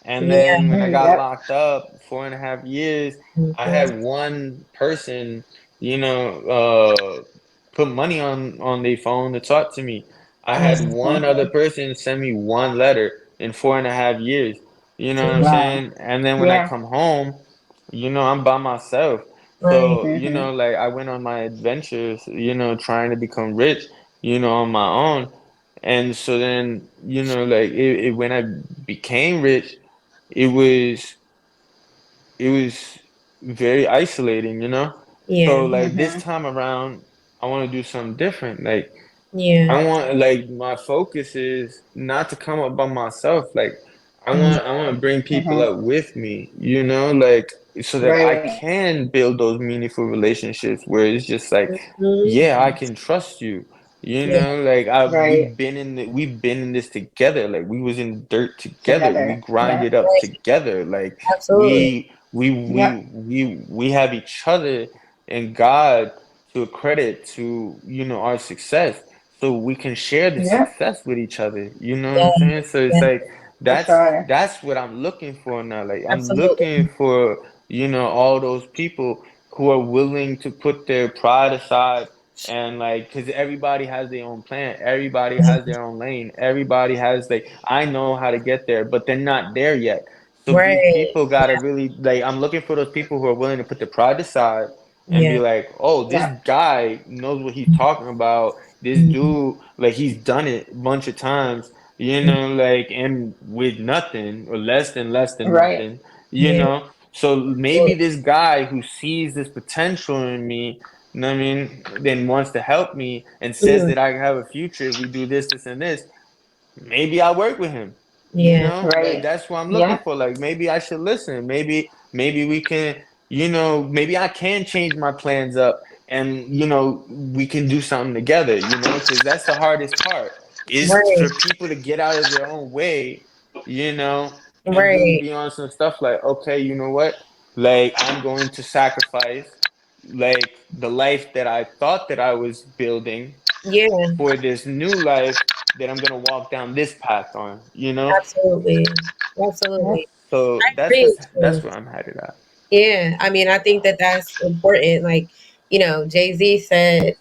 And Yeah. then when I got Yep. locked up 4.5 years, I Mhm. had one person, put money on their phone to talk to me. I Yeah. had one other person send me one letter in 4.5 years. You know what I'm Mhm. Wow. saying? And then when I Yeah. come home, I'm by myself. Right. So, Mhm. like I went on my adventures, trying to become rich, on my own. And so then, like when I became rich, it was it was very isolating. Yeah. So like this Mhm. time around, I want to do something different. Like Yeah. I want like my focus is not to come up by myself. Like I want to bring people Mhm. up with me, like so that I Right. can build those meaningful relationships where it's just like, Mhm. yeah, I can trust you. Yeah. Like I Right. we've been in this together. Like we was in the dirt together. We Together. grinded Yep. up Right. together. Like Absolutely. we Yep. have each other and God to credit to our success, so we can share the Yep. success with each other. You know what Yeah. I'm saying? So it's Yeah. like For that's sure. that's what I'm looking for now. Like I'm looking Absolutely. for all those people who are willing to put their pride aside, and like because everybody has their own plan, everybody has Mhm. their own lane, everybody has like, I know how to get there, but they're not there yet. So these Right. people gotta really, like, I'm looking for those people who are willing to put their pride aside and be Yeah. like, oh, this Yep. guy knows what he's talking about. This Mhm. dude, like, he's done it a bunch of times, like, and with nothing or less than Right. nothing, Yeah. So maybe Absolutely. this guy who sees this potential in me, you know what I mean, then wants to help me and says Mhm. that I have a future if we do this, this, and this. Maybe I work with him. Yeah. Like Right. that's what I'm looking Yep. for. Like maybe I should listen. Maybe we can, maybe I can change my plans up and we can do something together, because that's the hardest part is Right. for people to get out of their own way, and really Right. be on some stuff like, okay, you know what? Like I'm going to sacrifice like the life that I thought that I was building Yeah. for this new life that I'm gonna walk down this path on. Absolutely. Yep. Absolutely. So I agree with that's you. where I'm headed at. Yeah, I mean, I think that that's important. Like, Jay Z said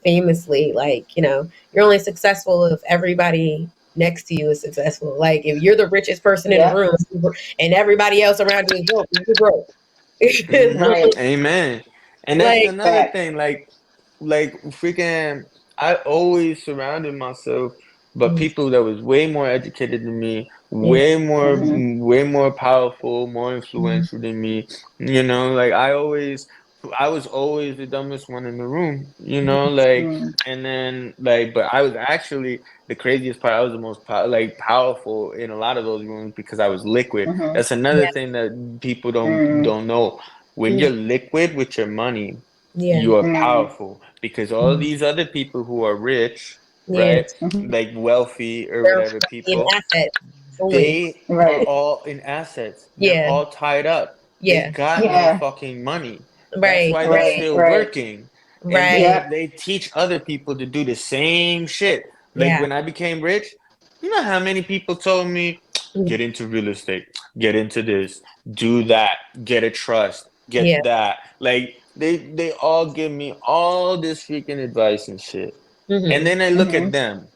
famously, like, you're only successful if everybody next to you is successful. Like, if you're the richest person in the Yep. room and everybody else around you is broke, you're broke. Mm-hmm. like, Amen. And that's like, another Facts. thing. Like freaking, I always surrounded myself by mm, people that was way more educated than me, yeah, Mhm. way more powerful, more mm, influential than me. Like I was always the dumbest one in the room. Like, Mhm. and then like, but I was actually the craziest part. I was the most powerful in a lot of those rooms because I was liquid. Mhm. That's another yeah, thing that people don't Mhm. don't know. When mm, you're liquid with your money, yeah, you are Mhm. powerful because all mm, these other people who are rich, yeah. right, Mhm. like wealthy or They're whatever in people, assets fully. they are Right. all in assets. They're Yeah, all tied up. They yeah, got no Yeah. fucking money. That's right, why they're right, Right. still Right. working. And right. Yep. they teach other people to do the same shit. Like Yeah, when I became rich, you know how many people told me, mm, get into real estate, get into this, do that, get a trust, yeah, get that. Like they all give me all this freaking advice and shit. And hmm, then I look at Mhm. them.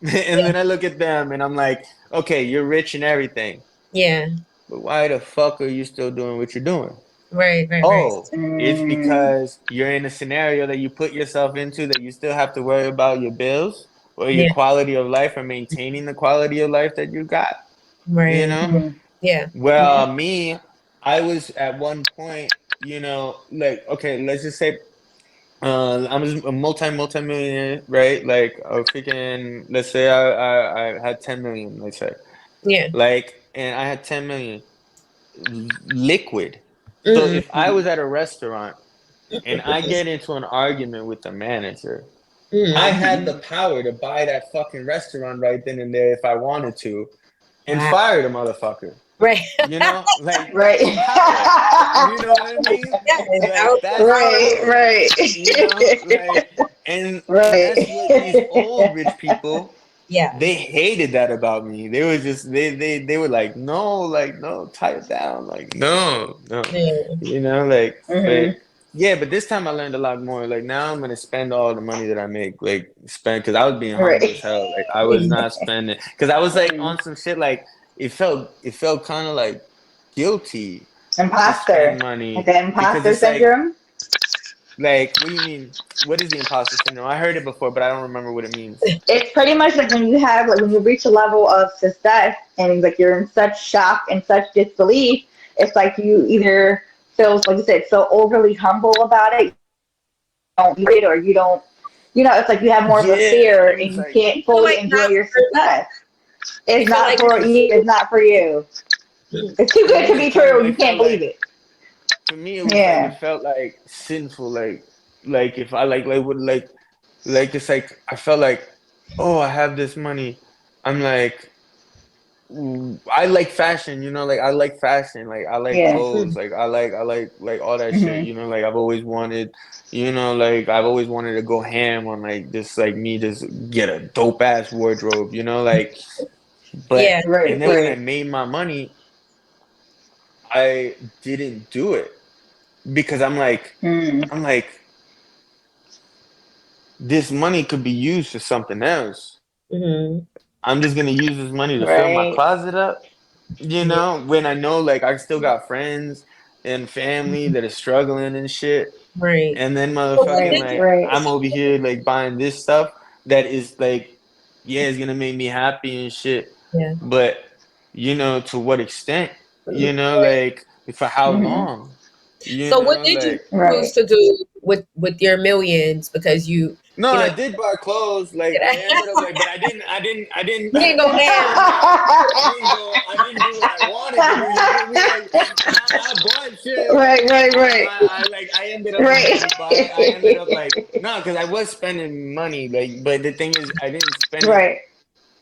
And yeah, then I look at them and I'm like, okay, you're rich and everything, yeah, but why the fuck are you still doing what you're doing? right, right, right. Oh, it's Mm. because you're in a scenario that you put yourself into that you still have to worry about your bills or your Yeah, quality of life or maintaining the quality of life that you got, you right. know? Mhm. Yeah. Well, Yep. me, I was at one point, like, okay, let's just say I'm a multi-millionaire, right? Like a freaking, let's say I had 10 million, let's say. Yeah. Like, and I had 10 million liquid. So Mm, if I Mhm. was at a restaurant and I get into an argument with the manager, I mm. had Mhm. the power to buy that fucking restaurant right then and there if I wanted to and Wow. fire the motherfucker. Right. Like Right. that's power. You know what I mean? Yeah, it's Like that's Right. power. Right. Like and Right. that's what these old rich people Yeah. they hated that about me. They were just they were like no, tie it down, like no, Yeah. like. But Hmm. yeah, but this time I learned a lot more. Like now I'm gonna spend all the money that I make, like spend because I was being humble as Right. hell. Like I was not spending because I was like Mm. on some shit. Like it felt kind of like guilty to spend Imposter. Like money the because imposter it's syndrome. like what do you mean? What is the imposter syndrome? I heard it before, but I don't remember what it means. It's pretty much like when you have like when you reach a level of success and like you're in such shock and such disbelief, it's like you either feel like you said so overly humble about it, don't it or you don't it's like you have more of a Yeah, fear and and it's you like can't Feel fully like enjoy not your worthy. success. You It's feel not like for not you, it's not for you. It's too for good to me, be it kind of true, you it can't felt believe like it. for me it was like Yeah. it felt like sinful, like if I like would like it's like I felt like oh I have this money, I'm like I like fashion, like I like fashion, like I like Yeah. clothes, Mm, like I like all that shit, Hmm. like I've always wanted, like I've always wanted to go ham on like just like me just get a dope ass wardrobe, like but yeah. and Right, then when I right. made my money, I didn't do it because Mm. I'm like this money could be used for something else. Hmm. I'm just gonna use this money to fill my Right. closet up. Yeah. When I know like I still got friends and family that are struggling and shit, Right. and then So what motherfucking did Right, you like right. I'm over here like buying this stuff that is like, yeah, it's gonna make me happy and shit, Yeah. but to what extent? Right. Like for how Hmm. long? So what did you Like choose Right. to do with your millions? Because no, you know I did buy clothes. Like I ended up like, but I didn't. you didn't go ham. I didn't do what I wanted to do. You feel me? Like I bought shit. Right, right, right. I ended up Right. I ended up like no, because I was spending money. Like, but the thing is, I didn't spend it Right.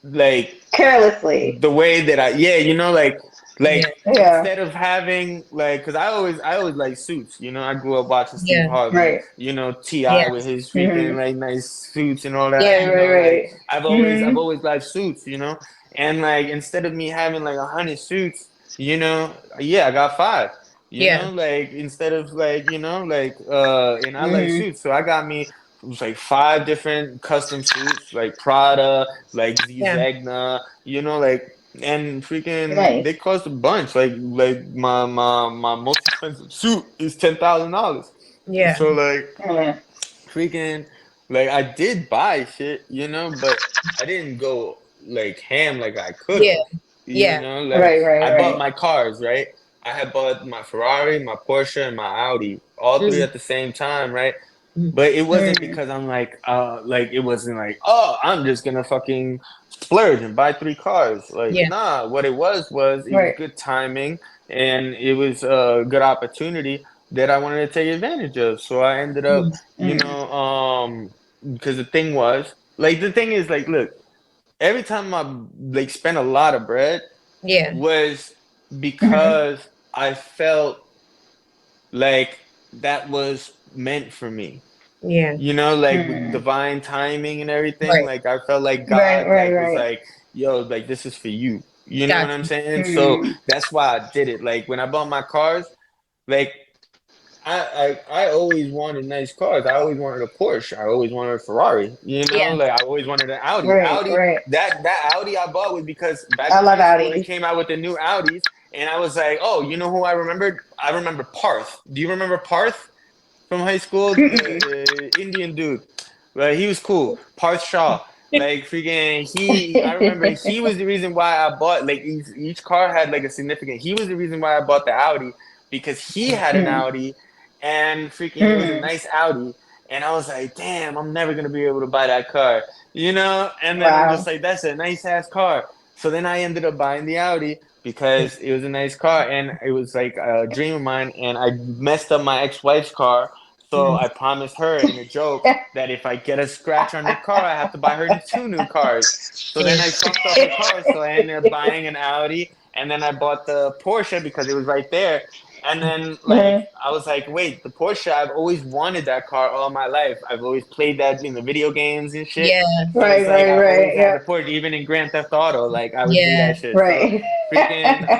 like Carelessly. the way that yeah, like Yeah. Yeah. instead of having like, because I always like suits. I grew up watching Steve Yeah. Harvey. Right. Ti Yeah. with his freaking Hmm. like nice suits and all that. Right, right, Like right. I've Hmm. always liked suits. And like instead of me having like 100 suits, yeah, I got five. Yeah. Like instead of like like and I like Hmm. suits, so I got me. It was like five different custom suits, like Prada, like Yeah. Zegna, like, and freaking Nice. they cost a bunch. Like my most expensive suit is $10,000. Yeah. So like Yeah. freaking like I did buy shit, but I didn't go like ham like I could Yeah. have. Yeah. Like Right, right, I bought right. my cars, right? I had bought my Ferrari, my Porsche, and my Audi, all three Mm, at the same time, right? mm, But it wasn't Mm. because I'm like it wasn't like, oh, I'm just gonna fucking splurge and buy three cars. Like, yeah. nah, what it was Right. good timing and it was a good opportunity that I wanted to take advantage of. So I ended up, Mm, Mm. because the thing is like, look, every time I like spent a lot of bread yeah. was Hmm. because I felt like that was meant for me, Yeah. like with Mm. divine timing and everything. Right. Like I felt like Right, God right, like was right. like, yo, like this is for you. You know what Got I'm you. saying? So Mm. that's why I did it. Like when I bought my cars, like I always wanted nice cars. I always wanted a Porsche. I always wanted a Ferrari. Yeah. Like I always wanted an Audi. Right, right. That Audi I bought was because back I in love high school they Audis. came out with the new Audis, and I was like, oh, you know who I remembered? I remember Parth. Do you remember Parth from high school? Mm-mm. The Indian dude. Like he was cool. Parth Shaw. Like freaking I remember he was the reason why I bought like each car had like a significant. He was the reason why I bought the Audi because he had an Mm. Audi and freaking it was a Mm. nice Audi. And I was like, damn, I'm never gonna be able to buy that car, And then I'm just Wow. like, that's a nice ass car. So then I ended up buying the Audi because it was a nice car and it was like a dream of mine. And I messed up my ex-wife's car, so Mm, I promised her in a joke that if I get a scratch on her car, I have to buy her two new cars. So then I mm, fucked up her car, so I ended up buying an Audi, and then I bought the Porsche because it was right there. And then like Mhm. I was like, wait, the Porsche, I've always wanted that car all my life. I've always played that in the video games and shit. Yeah, So it's Right, like right, I always right. had the Yep. Porsche, even in Grand Theft Auto, like I would do yeah. that shit. So Right. freaking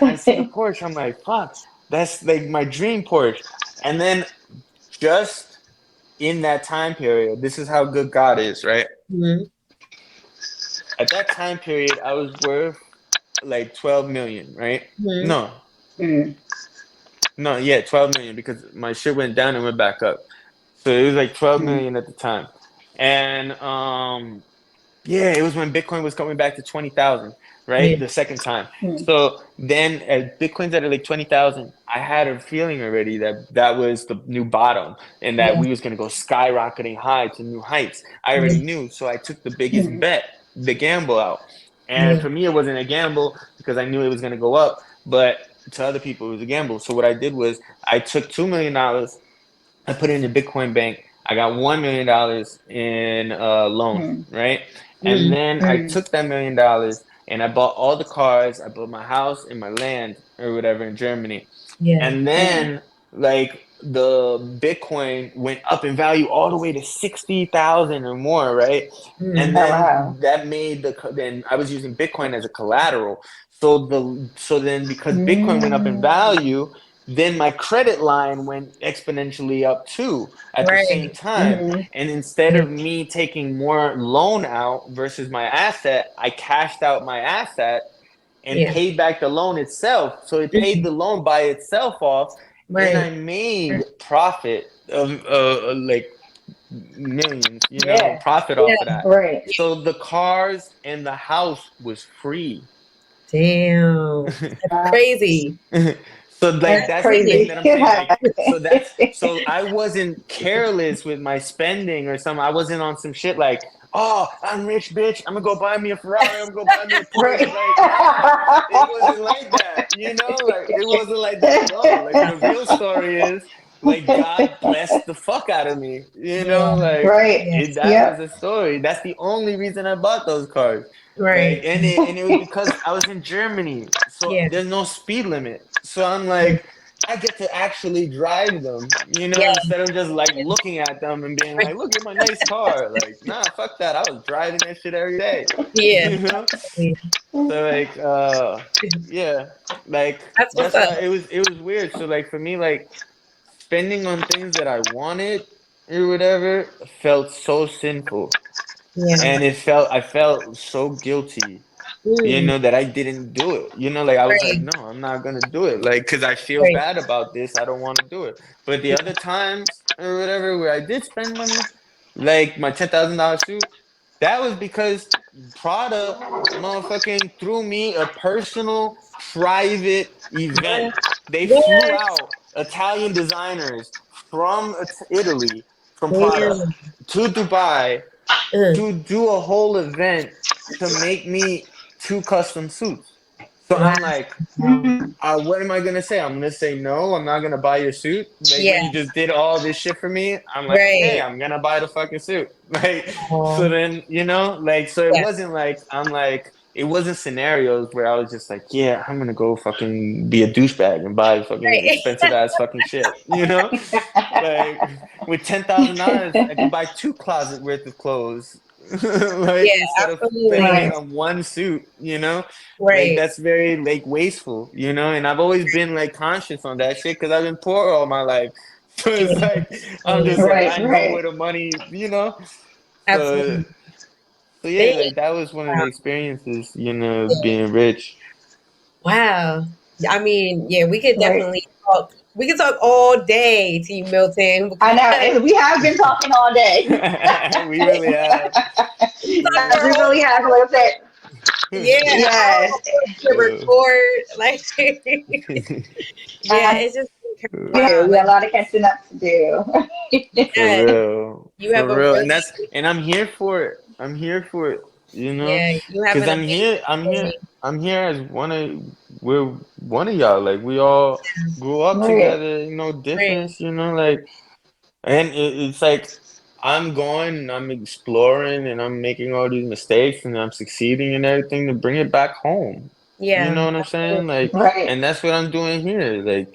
I see the Porsche, I'm like, fuck, that's like my dream Porsche. And then just in that time period, this is how good God is, right? Mhm. At that time period, I was worth like 12 million, right? Mhm. No, Mm, no, yeah, 12 million because my shit went down and went back up. So it was like 12 mm, million at the time. And yeah, it was when Bitcoin was coming back to 20,000, Yeah, right? The second time. mm. So then at Bitcoin's at like 20,000, I had a feeling already that that was the new bottom and that yeah, we was going to go skyrocketing high to new heights. I yeah, already knew. So I took the biggest Mm, bet, the gamble out. And yeah, for me, it wasn't a gamble because I knew it was going to go up. But to other people, it was a gamble. So what I did was I took $2 million. I put it in the Bitcoin bank. I got $1 million in a loan, mm, right? And mm, then I mm. took that $1 million and I bought all the cars. I bought my house and my land or whatever in Germany. yeah, And Mm. then like the Bitcoin went up in value all the way to 60,000 or more, right? And mm, Oh wow. then that made then I was using Bitcoin as a collateral. So then because Bitcoin went up in Mm. value, then my credit line went exponentially up too at the same right, time. Mhm. And instead yeah, of me taking more loan out versus my asset, I cashed out my asset and yeah, paid back the loan itself. So it paid mhm, the loan by itself off, and I right, made profit of like millions, Yeah. profit off of yeah, that. Right. So the cars and the house was free. damn, that's crazy, So like that's that's the thing crazy, Crazy. that I'm saying. Like so I wasn't careless with my spending or something. I wasn't on some shit like, oh, I'm rich, bitch. I'm gonna go buy me a Ferrari. I'm gonna go buy me a Porsche. Right. Like, nah, it wasn't like that. Like it wasn't like that at all. Like the real story is like God blessed the fuck out of me. yeah, Like Right. yeah, that was Yep. the story. That's the only reason I bought those cars. Like right, and it was because I was in Germany, so yeah, there's no speed limit. So I'm yeah, like, I get to actually drive them, yeah, instead of just like looking at them and being right, like, look at my nice car. Like, nah, fuck that. I was driving that shit every day. yeah, You know? yeah. So like yeah, like That's what's that's up, why it was weird. So like for me, like spending on things that I wanted or whatever felt so sinful. yeah, And I felt so guilty, mm, that I didn't do it. Like I was like, right, no, I'm not gonna do it. Like, cause I feel right, bad about this. I don't want to do it. But the yeah, other times or whatever where I did spend money, like my $10,000 suit, that was because Prada motherfucking threw me a personal private event. They flew what, out Italian designers from Italy, from Prada damn, to Dubai uh, to do a whole event to make me two custom suits. So wow, I'm like, Mhm. what am I gonna say? I'm gonna say no. I'm not gonna buy your suit. Like yeah, when you just did all this shit for me, I'm like, okay, right, I'm gonna buy the fucking suit. Like so oh, then like so it yeah, wasn't like I'm like it wasn't scenarios where I was just like, yeah, I'm gonna go fucking be a douchebag and buy fucking right, expensive ass fucking shit. Like with $10,000, I could buy two closet worth of clothes. Like yeah, instead of spending absolutely, it Right. on one suit, like right, that's very like wasteful, and I've always been like conscious on that shit because I've been poor all my life. So it's yeah, like I'm yeah, just like Right. I know where Right. the money. So absolutely, so yeah, damn, like that was one of wow, the experiences, yeah. being rich. Wow. I mean, yeah, we could Right. definitely talk. We could talk all day to you, Milton, I because know. We have been talking all day. We really have. talk Yes, for we a whole really have a little bit. yeah, I don't Yes. know if we can Uh, record. Like, yeah, Yes. it's just We do. wow. We have Like, a lot of catching up to do. For yeah, real. you have For a real. really And I'm here for it. I'm here for it, yeah, you have Cause an amazing story. I'm here as we're one of y'all. Like we all grew up Right. together, Right. difference, like, and it's like I'm going and I'm exploring and I'm making all these mistakes and I'm succeeding and everything to bring it back home. You Yeah. know what I'm saying? Like, Right. and that's what I'm doing here. Like,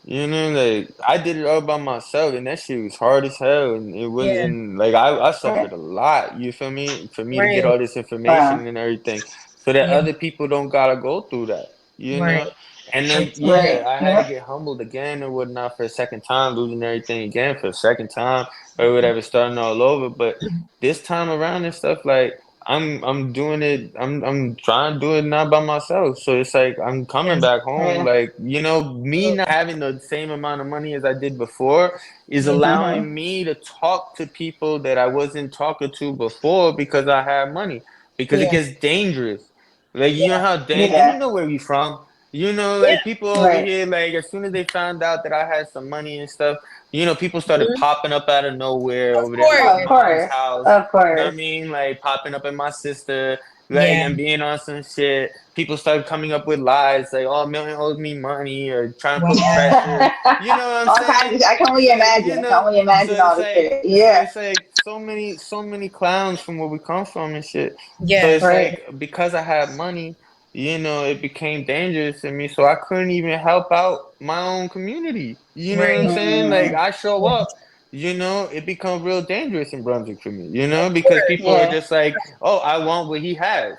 like I did it all by myself, and that shit was hard as hell, and it was, Yeah. and like I Right. suffered a lot. You feel me? For me to get Right. all this information Wow. and everything, so that Yeah. other people don't gotta go through that. Right. And then That's it. yeah, Right. I had to Yep. get humbled again or whatnot for a second time, losing everything again for a second time or whatever, starting all over. But this time around and stuff, like I'm doing it. I'm trying to do it not by myself. So it's like I'm Yeah. coming back home. Right. Like me not having the same amount of money as I did before is Yeah. Mhm. allowing me to talk to people that I wasn't talking to before because I have money. Because it Yeah. gets dangerous. Like you know Yeah. how and you Yeah. know where we from. Yeah. Like people over Right. here, like as soon as they found out that I had some money and stuff, people started Mhm. popping up out of nowhere Of over there at my Of course. mom's course. house. Of You know what I course. mean? Like popping up at my sister, like Yeah. and being on some shit. People started coming up with lies, like, "Oh, Milton owes me money," or trying to Wow. put pressure. You know what I'm All saying? kinds of, I can only So imagine. I can only imagine all the shit. so Yeah. it's like so many clowns from where we come from and shit. So Yeah. it's Right. like because I had money, it became dangerous to me. So I couldn't even help out my own community. You know what I'm Right. saying? Like Mm. I show Yeah. up, it becomes real dangerous in Brunswick for me, Of because course. people are Yeah. just like, oh, I want what he has.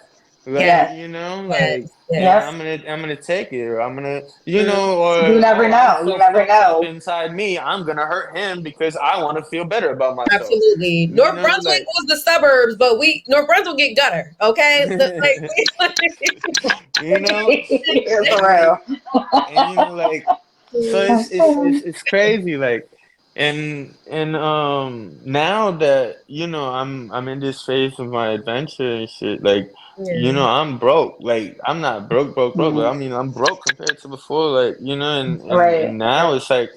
Like, Yes. Yes. Yes. and Yes. Yep. I'm gonna take it, or I'm gonna, Mhm. You or never oh, I'm know. You so never fucked up know. inside me, I'm gonna hurt him because I want to feel better about myself. Absolutely. North Brunswick Like, was the suburbs, but we North Brunswick get gutter. Okay. you know, For and real. like so it's crazy, like, and now that I'm in this phase of my adventure and shit, like, Yeah. I'm broke, like I'm not broke, but Mm. I mean I'm broke compared to before, like, Right. and now it's like,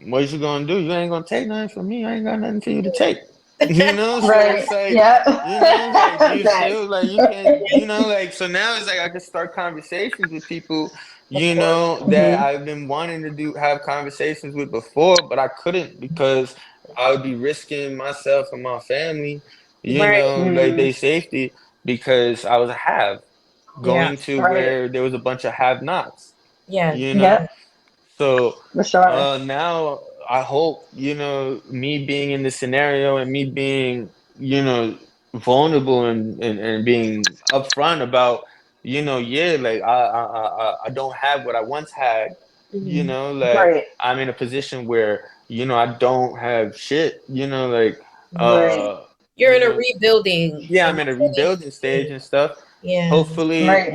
what you gonna do? You ain't gonna take nothing from me. I ain't got nothing for you to take. So Right. it's like, Yep. do you Thanks. feel like you can, like, so now it's like I can start conversations with people, Of course. that Hmm. I've been wanting to have conversations with before, but I couldn't because I would be risking myself and my family, Right. like Mm. their safety, because I was a have Yeah. going to Right. where there was a bunch of have-nots, Yeah. you know? Yep. So For sure. now I hope, me being in this scenario and me being, vulnerable and being upfront about, yeah, like I don't have what I once had, Mhm. like Right. I'm in a position where, I don't have shit, like, Yeah. Right. uh, You're you in a know, rebuilding yeah, I'm and in a fully rebuilding stage healing. and stuff. Yeah. Hopefully, Right.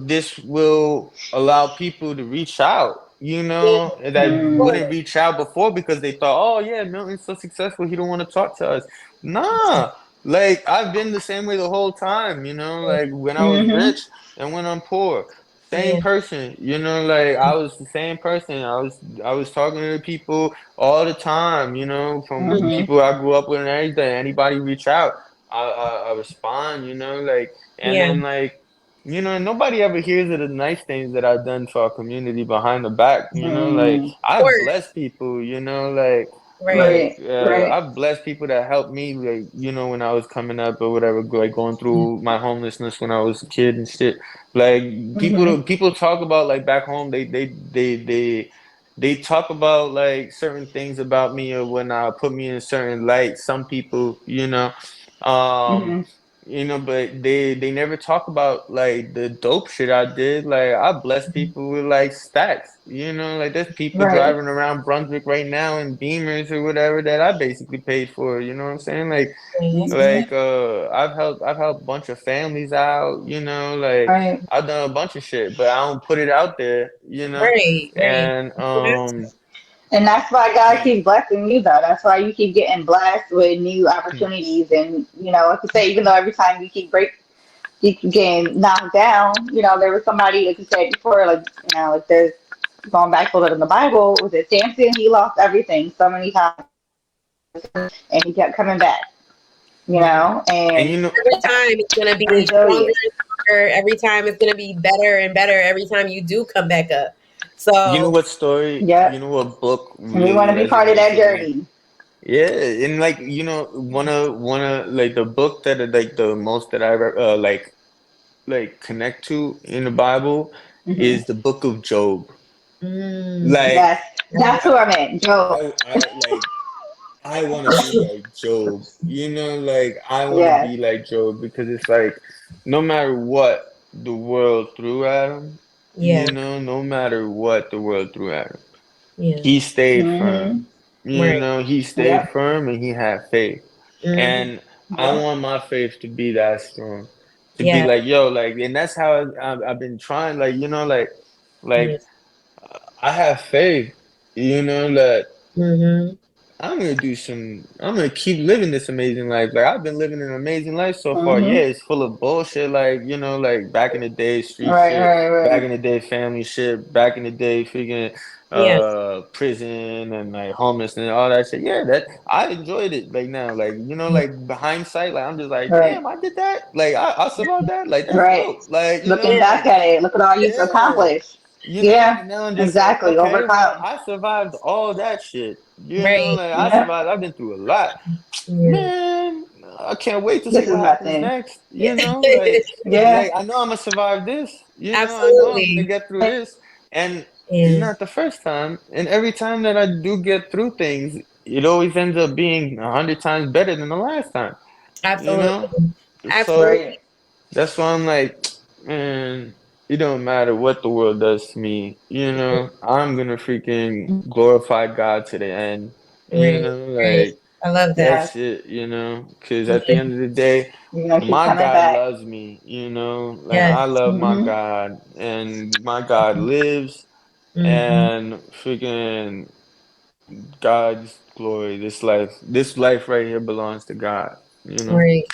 this will allow people to reach out, Yeah. that Of Mm. wouldn't course. reach out before because they thought, oh yeah, Milton's so successful, he don't want to talk to us. Nah, like I've been the same way the whole time, like when I was Hmm. rich and when I'm poor. Same Yeah. person, like I was the same person. I was talking to people all the time, from Hmm. people I grew up with and everything. Anybody reach out, I respond, like, and Yeah. then like, nobody ever hears of the nice things that I've done for our community behind the back, like Mm. Of I've course. blessed people, like Right. Right. Right. I've blessed people that helped me, like, when I was coming up or whatever, like going Yeah. through my homelessness when I was a kid and shit. Like Hmm. people talk about, like, back home, they talk about like certain things about me or when I put me in a certain light. Some people, um, Hmm. but they never talk about like the dope shit I did. Like I bless people with like stacks. Like there's people Right. driving around Brunswick right now in Beamers or whatever that I basically paid for. You know what I'm saying? Yeah, that's what's up. Hmm. I've helped a bunch of families out. Like Right. I've done a bunch of shit, but I don't put it out there. Right. Right. And You have to. And that's why God yeah. keeps blessing you, though. That's why you keep getting blessed with new opportunities. And, like you say, even though every time you keep getting knocked down, there was somebody, like you said before, like, like there's going back a little in the Bible, was it Samson? He lost everything so many times and he kept coming back, And and Every time it's gonna be stronger resilient. and stronger. Every time it's gonna be better and better. Every time you do come back up. So what story, Yep. what book And we really want to be part of resonates that with me? journey. Yeah, and like, one of like the book that like the most that I like like connect to in the Bible Hmm. is the book of Job. Mm. Like Yes, that's who I meant, Joe. I like I want to be like Job. You know, like I want to Yes. be like Job because it's like no matter what the world threw at him, Yeah. no matter what the world threw at him, Yeah. he stayed Hmm. firm. Right. He stayed Yep. firm and he had faith. Hmm. And I Yep. want my faith to be that strong. To be Yeah. like, yo, like, and that's how I've been trying, like, like Yeah. I have faith, that Hmm. I'm gonna keep living this amazing life. Like I've been living an amazing life so far. Yeah, Hmm. it's full of bullshit. Like, like back in the day, street Right, shit, right, back right. in the day, family shit, back in the day, freaking Yeah. prison and like homeless and all that shit. Yeah, that I enjoyed it. Like now, like, Yeah. like behind sight, like I'm just like, Right. damn, I did that. Like I survived that. Like that's Right. dope. Like, Looking Yeah. back at it, look at all you've yeah. accomplished. And Yeah, now I'm just like, exactly. okay, well, Overcome. I survived all that shit. Right. Like I Yep. survived. I've been through a lot, Yeah. man. I can't wait to see This what is happens nothing. next. Yeah. Yeah. I know I'm gonna survive this. I know I'm gonna Absolutely. get through this, and it's Yeah. not the first time. And every time that I do get through things, it always ends up being 100 times better than the last time. You know, Absolutely. so Absolutely. Right. that's why I'm like, man, it don't matter what the world does to me. I'm gonna freaking glorify God to the end. Right. Right. Like I love that. Yes. that's it, because at the Yeah. end of the day, You're gonna keep my coming God back. loves me, like Yes. I love my Hmm. God and my God lives Hmm. and freaking God's glory, this life right here belongs to God, you know. Right.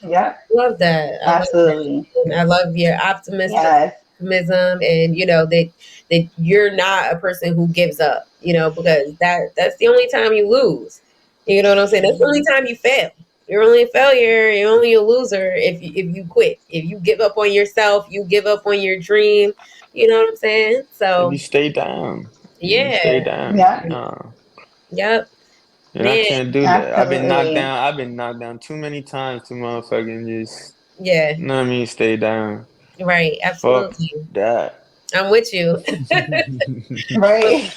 Yep. Love that. I love that. Absolutely. And I love your Yes. optimism, and that you're not a person who gives up. Because that's the only time you lose. You know what I'm saying? That's the only time you fail. You're only a failure. You're only a loser if you quit. If you give up on yourself, you give up on your dream. You know what I'm saying? If you So stay down, if you stay yeah, down, Yep. yep, and I man, can't do that. Absolutely. I've been knocked down too many times to motherfucking just, yeah, you know what I mean, stay down. right, Fuck absolutely. that. I'm with you. Right.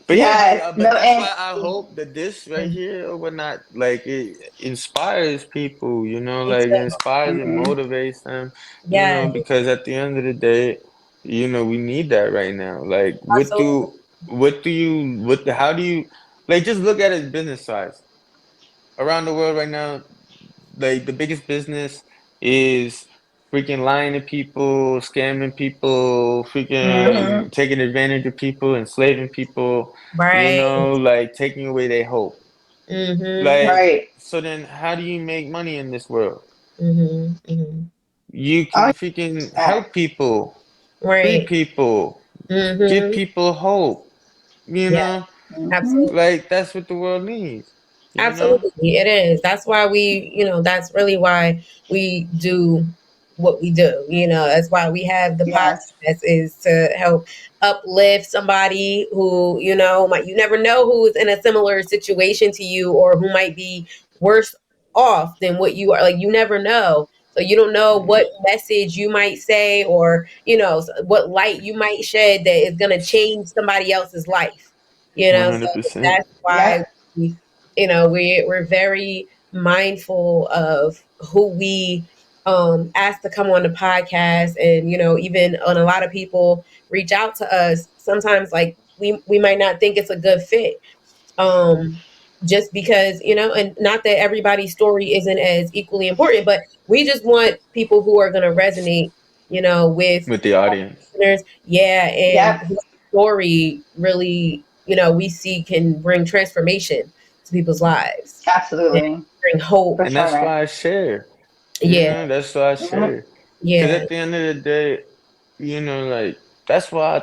But yeah, Yes. but No, that's and why I hope that this right here or whatnot, like it inspires people, Me like it too. inspires and mhm. motivates them, Yeah, because at the end of the day, we need that right now. Like, absolutely. how do you, like, just look at it business size around the world right now. Like the biggest business is freaking lying to people, scamming people, Mhm. freaking taking advantage of people, enslaving people, Right. like taking away their hope. Mhm. Like, Right. so then how do you make money in this world? Mhm. Mhm. You Oh, can freaking yes. help people, free Right. people, give Mhm. people hope, Yeah. Mhm. Absolutely. like that's what the world needs. Absolutely, it is. That's why that's really why we do what we do. That's why we have the Yes. podcast is to help uplift somebody who, you never know who's in a similar situation to you or who might be worse off than what you are. Like, you never know. So you don't know what message you might say or, what light you might shed that is going to change somebody else's life. So 100%. that's why Yep. we're very mindful of who we ask to come on the podcast, and even on a lot of people reach out to us sometimes, like we might not think it's a good fit, just because, and not that everybody's story isn't as equally important, but we just want people who are going to resonate, with With the audience. listeners. Yeah, and Yep. whose story really, we see can bring transformation to people's lives and Absolutely. bring hope. For And that's sure. why I share. Yeah, That's why I Mhm. share. Because yeah, at the end of the day, like that's why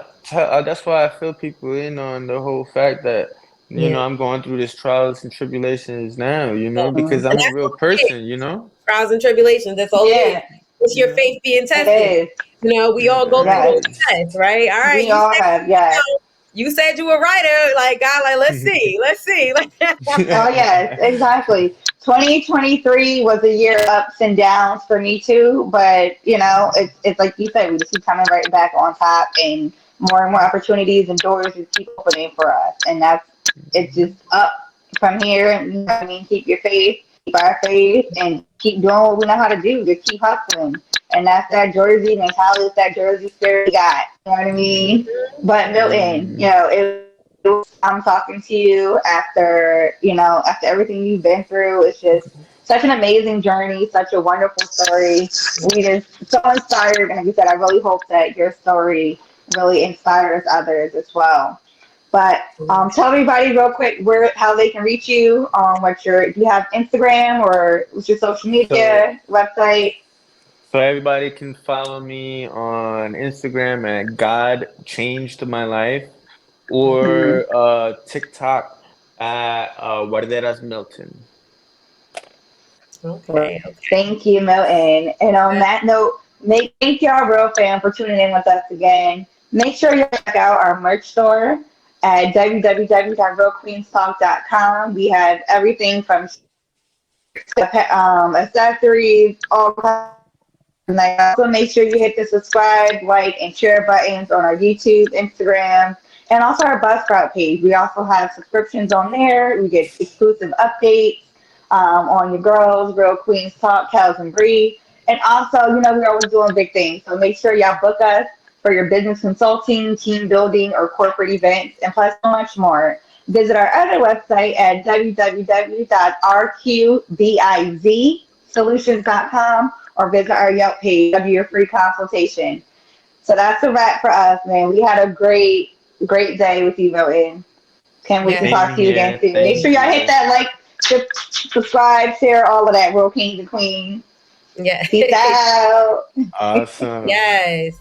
I fill people in on the whole fact that yeah, I'm going through this trials and tribulations now. yeah. Because And I'm a that's real all it is. person. Trials and tribulations. That's all it is. Yeah, It's You your know. faith being it tested. is. We all go through Yes. those tests, right? All right, We you all said have, yes. You said you were a writer. Like, God, like, let's see. Like, Oh yes, exactly. 2023 was a year of ups and downs for me too, but it's like you said, we just keep coming right back on top, and more opportunities and doors just keep opening for us, and it's just up from here. And you know what I mean, keep your faith, keep our faith, and just keep doing what we know how to do. Just keep hustling, and that's that Jersey mentality, it's that Jersey spirit we got. You know what I mean? But Milton, I'm talking to you after everything you've been through. It's just such an amazing journey, such a wonderful story. We just so inspired, and like you said, I really hope that your story really inspires others as well. But tell everybody real quick where how they can reach you. Do you have Instagram or what's your social So media website? So everybody can follow me on Instagram at God Changed My Life Mhm. or TikTok at Guarderas Milton. okay, Thank you, Milton. And on that note, thank y'all, real fam, for tuning in with us again. Make sure you check out our merch store at www.realqueenstalk.com. We have everything from accessories, all kinds. And also make sure you hit the subscribe, like, and share buttons on our YouTube, Instagram, and also our Buzzsprout page. We also have subscriptions on there. We get exclusive updates on your girls, Real Queens Talk, Cows and Bree. And also, we're always doing big things. So make sure y'all book us for your business consulting, team building, or corporate events, and plus so much more. Visit our other website at www.rqbizzsolutions.com or visit our Yelp page of your free consultation. So that's a wrap for us, man. We had a great day with you, Milton. Can't wait to yeah, Same talk to you again here. soon. Make sure Thank y'all hit you. that like, subscribe, share, all of that. Real Kings and Queens. yeah, Peace out. Awesome. yes.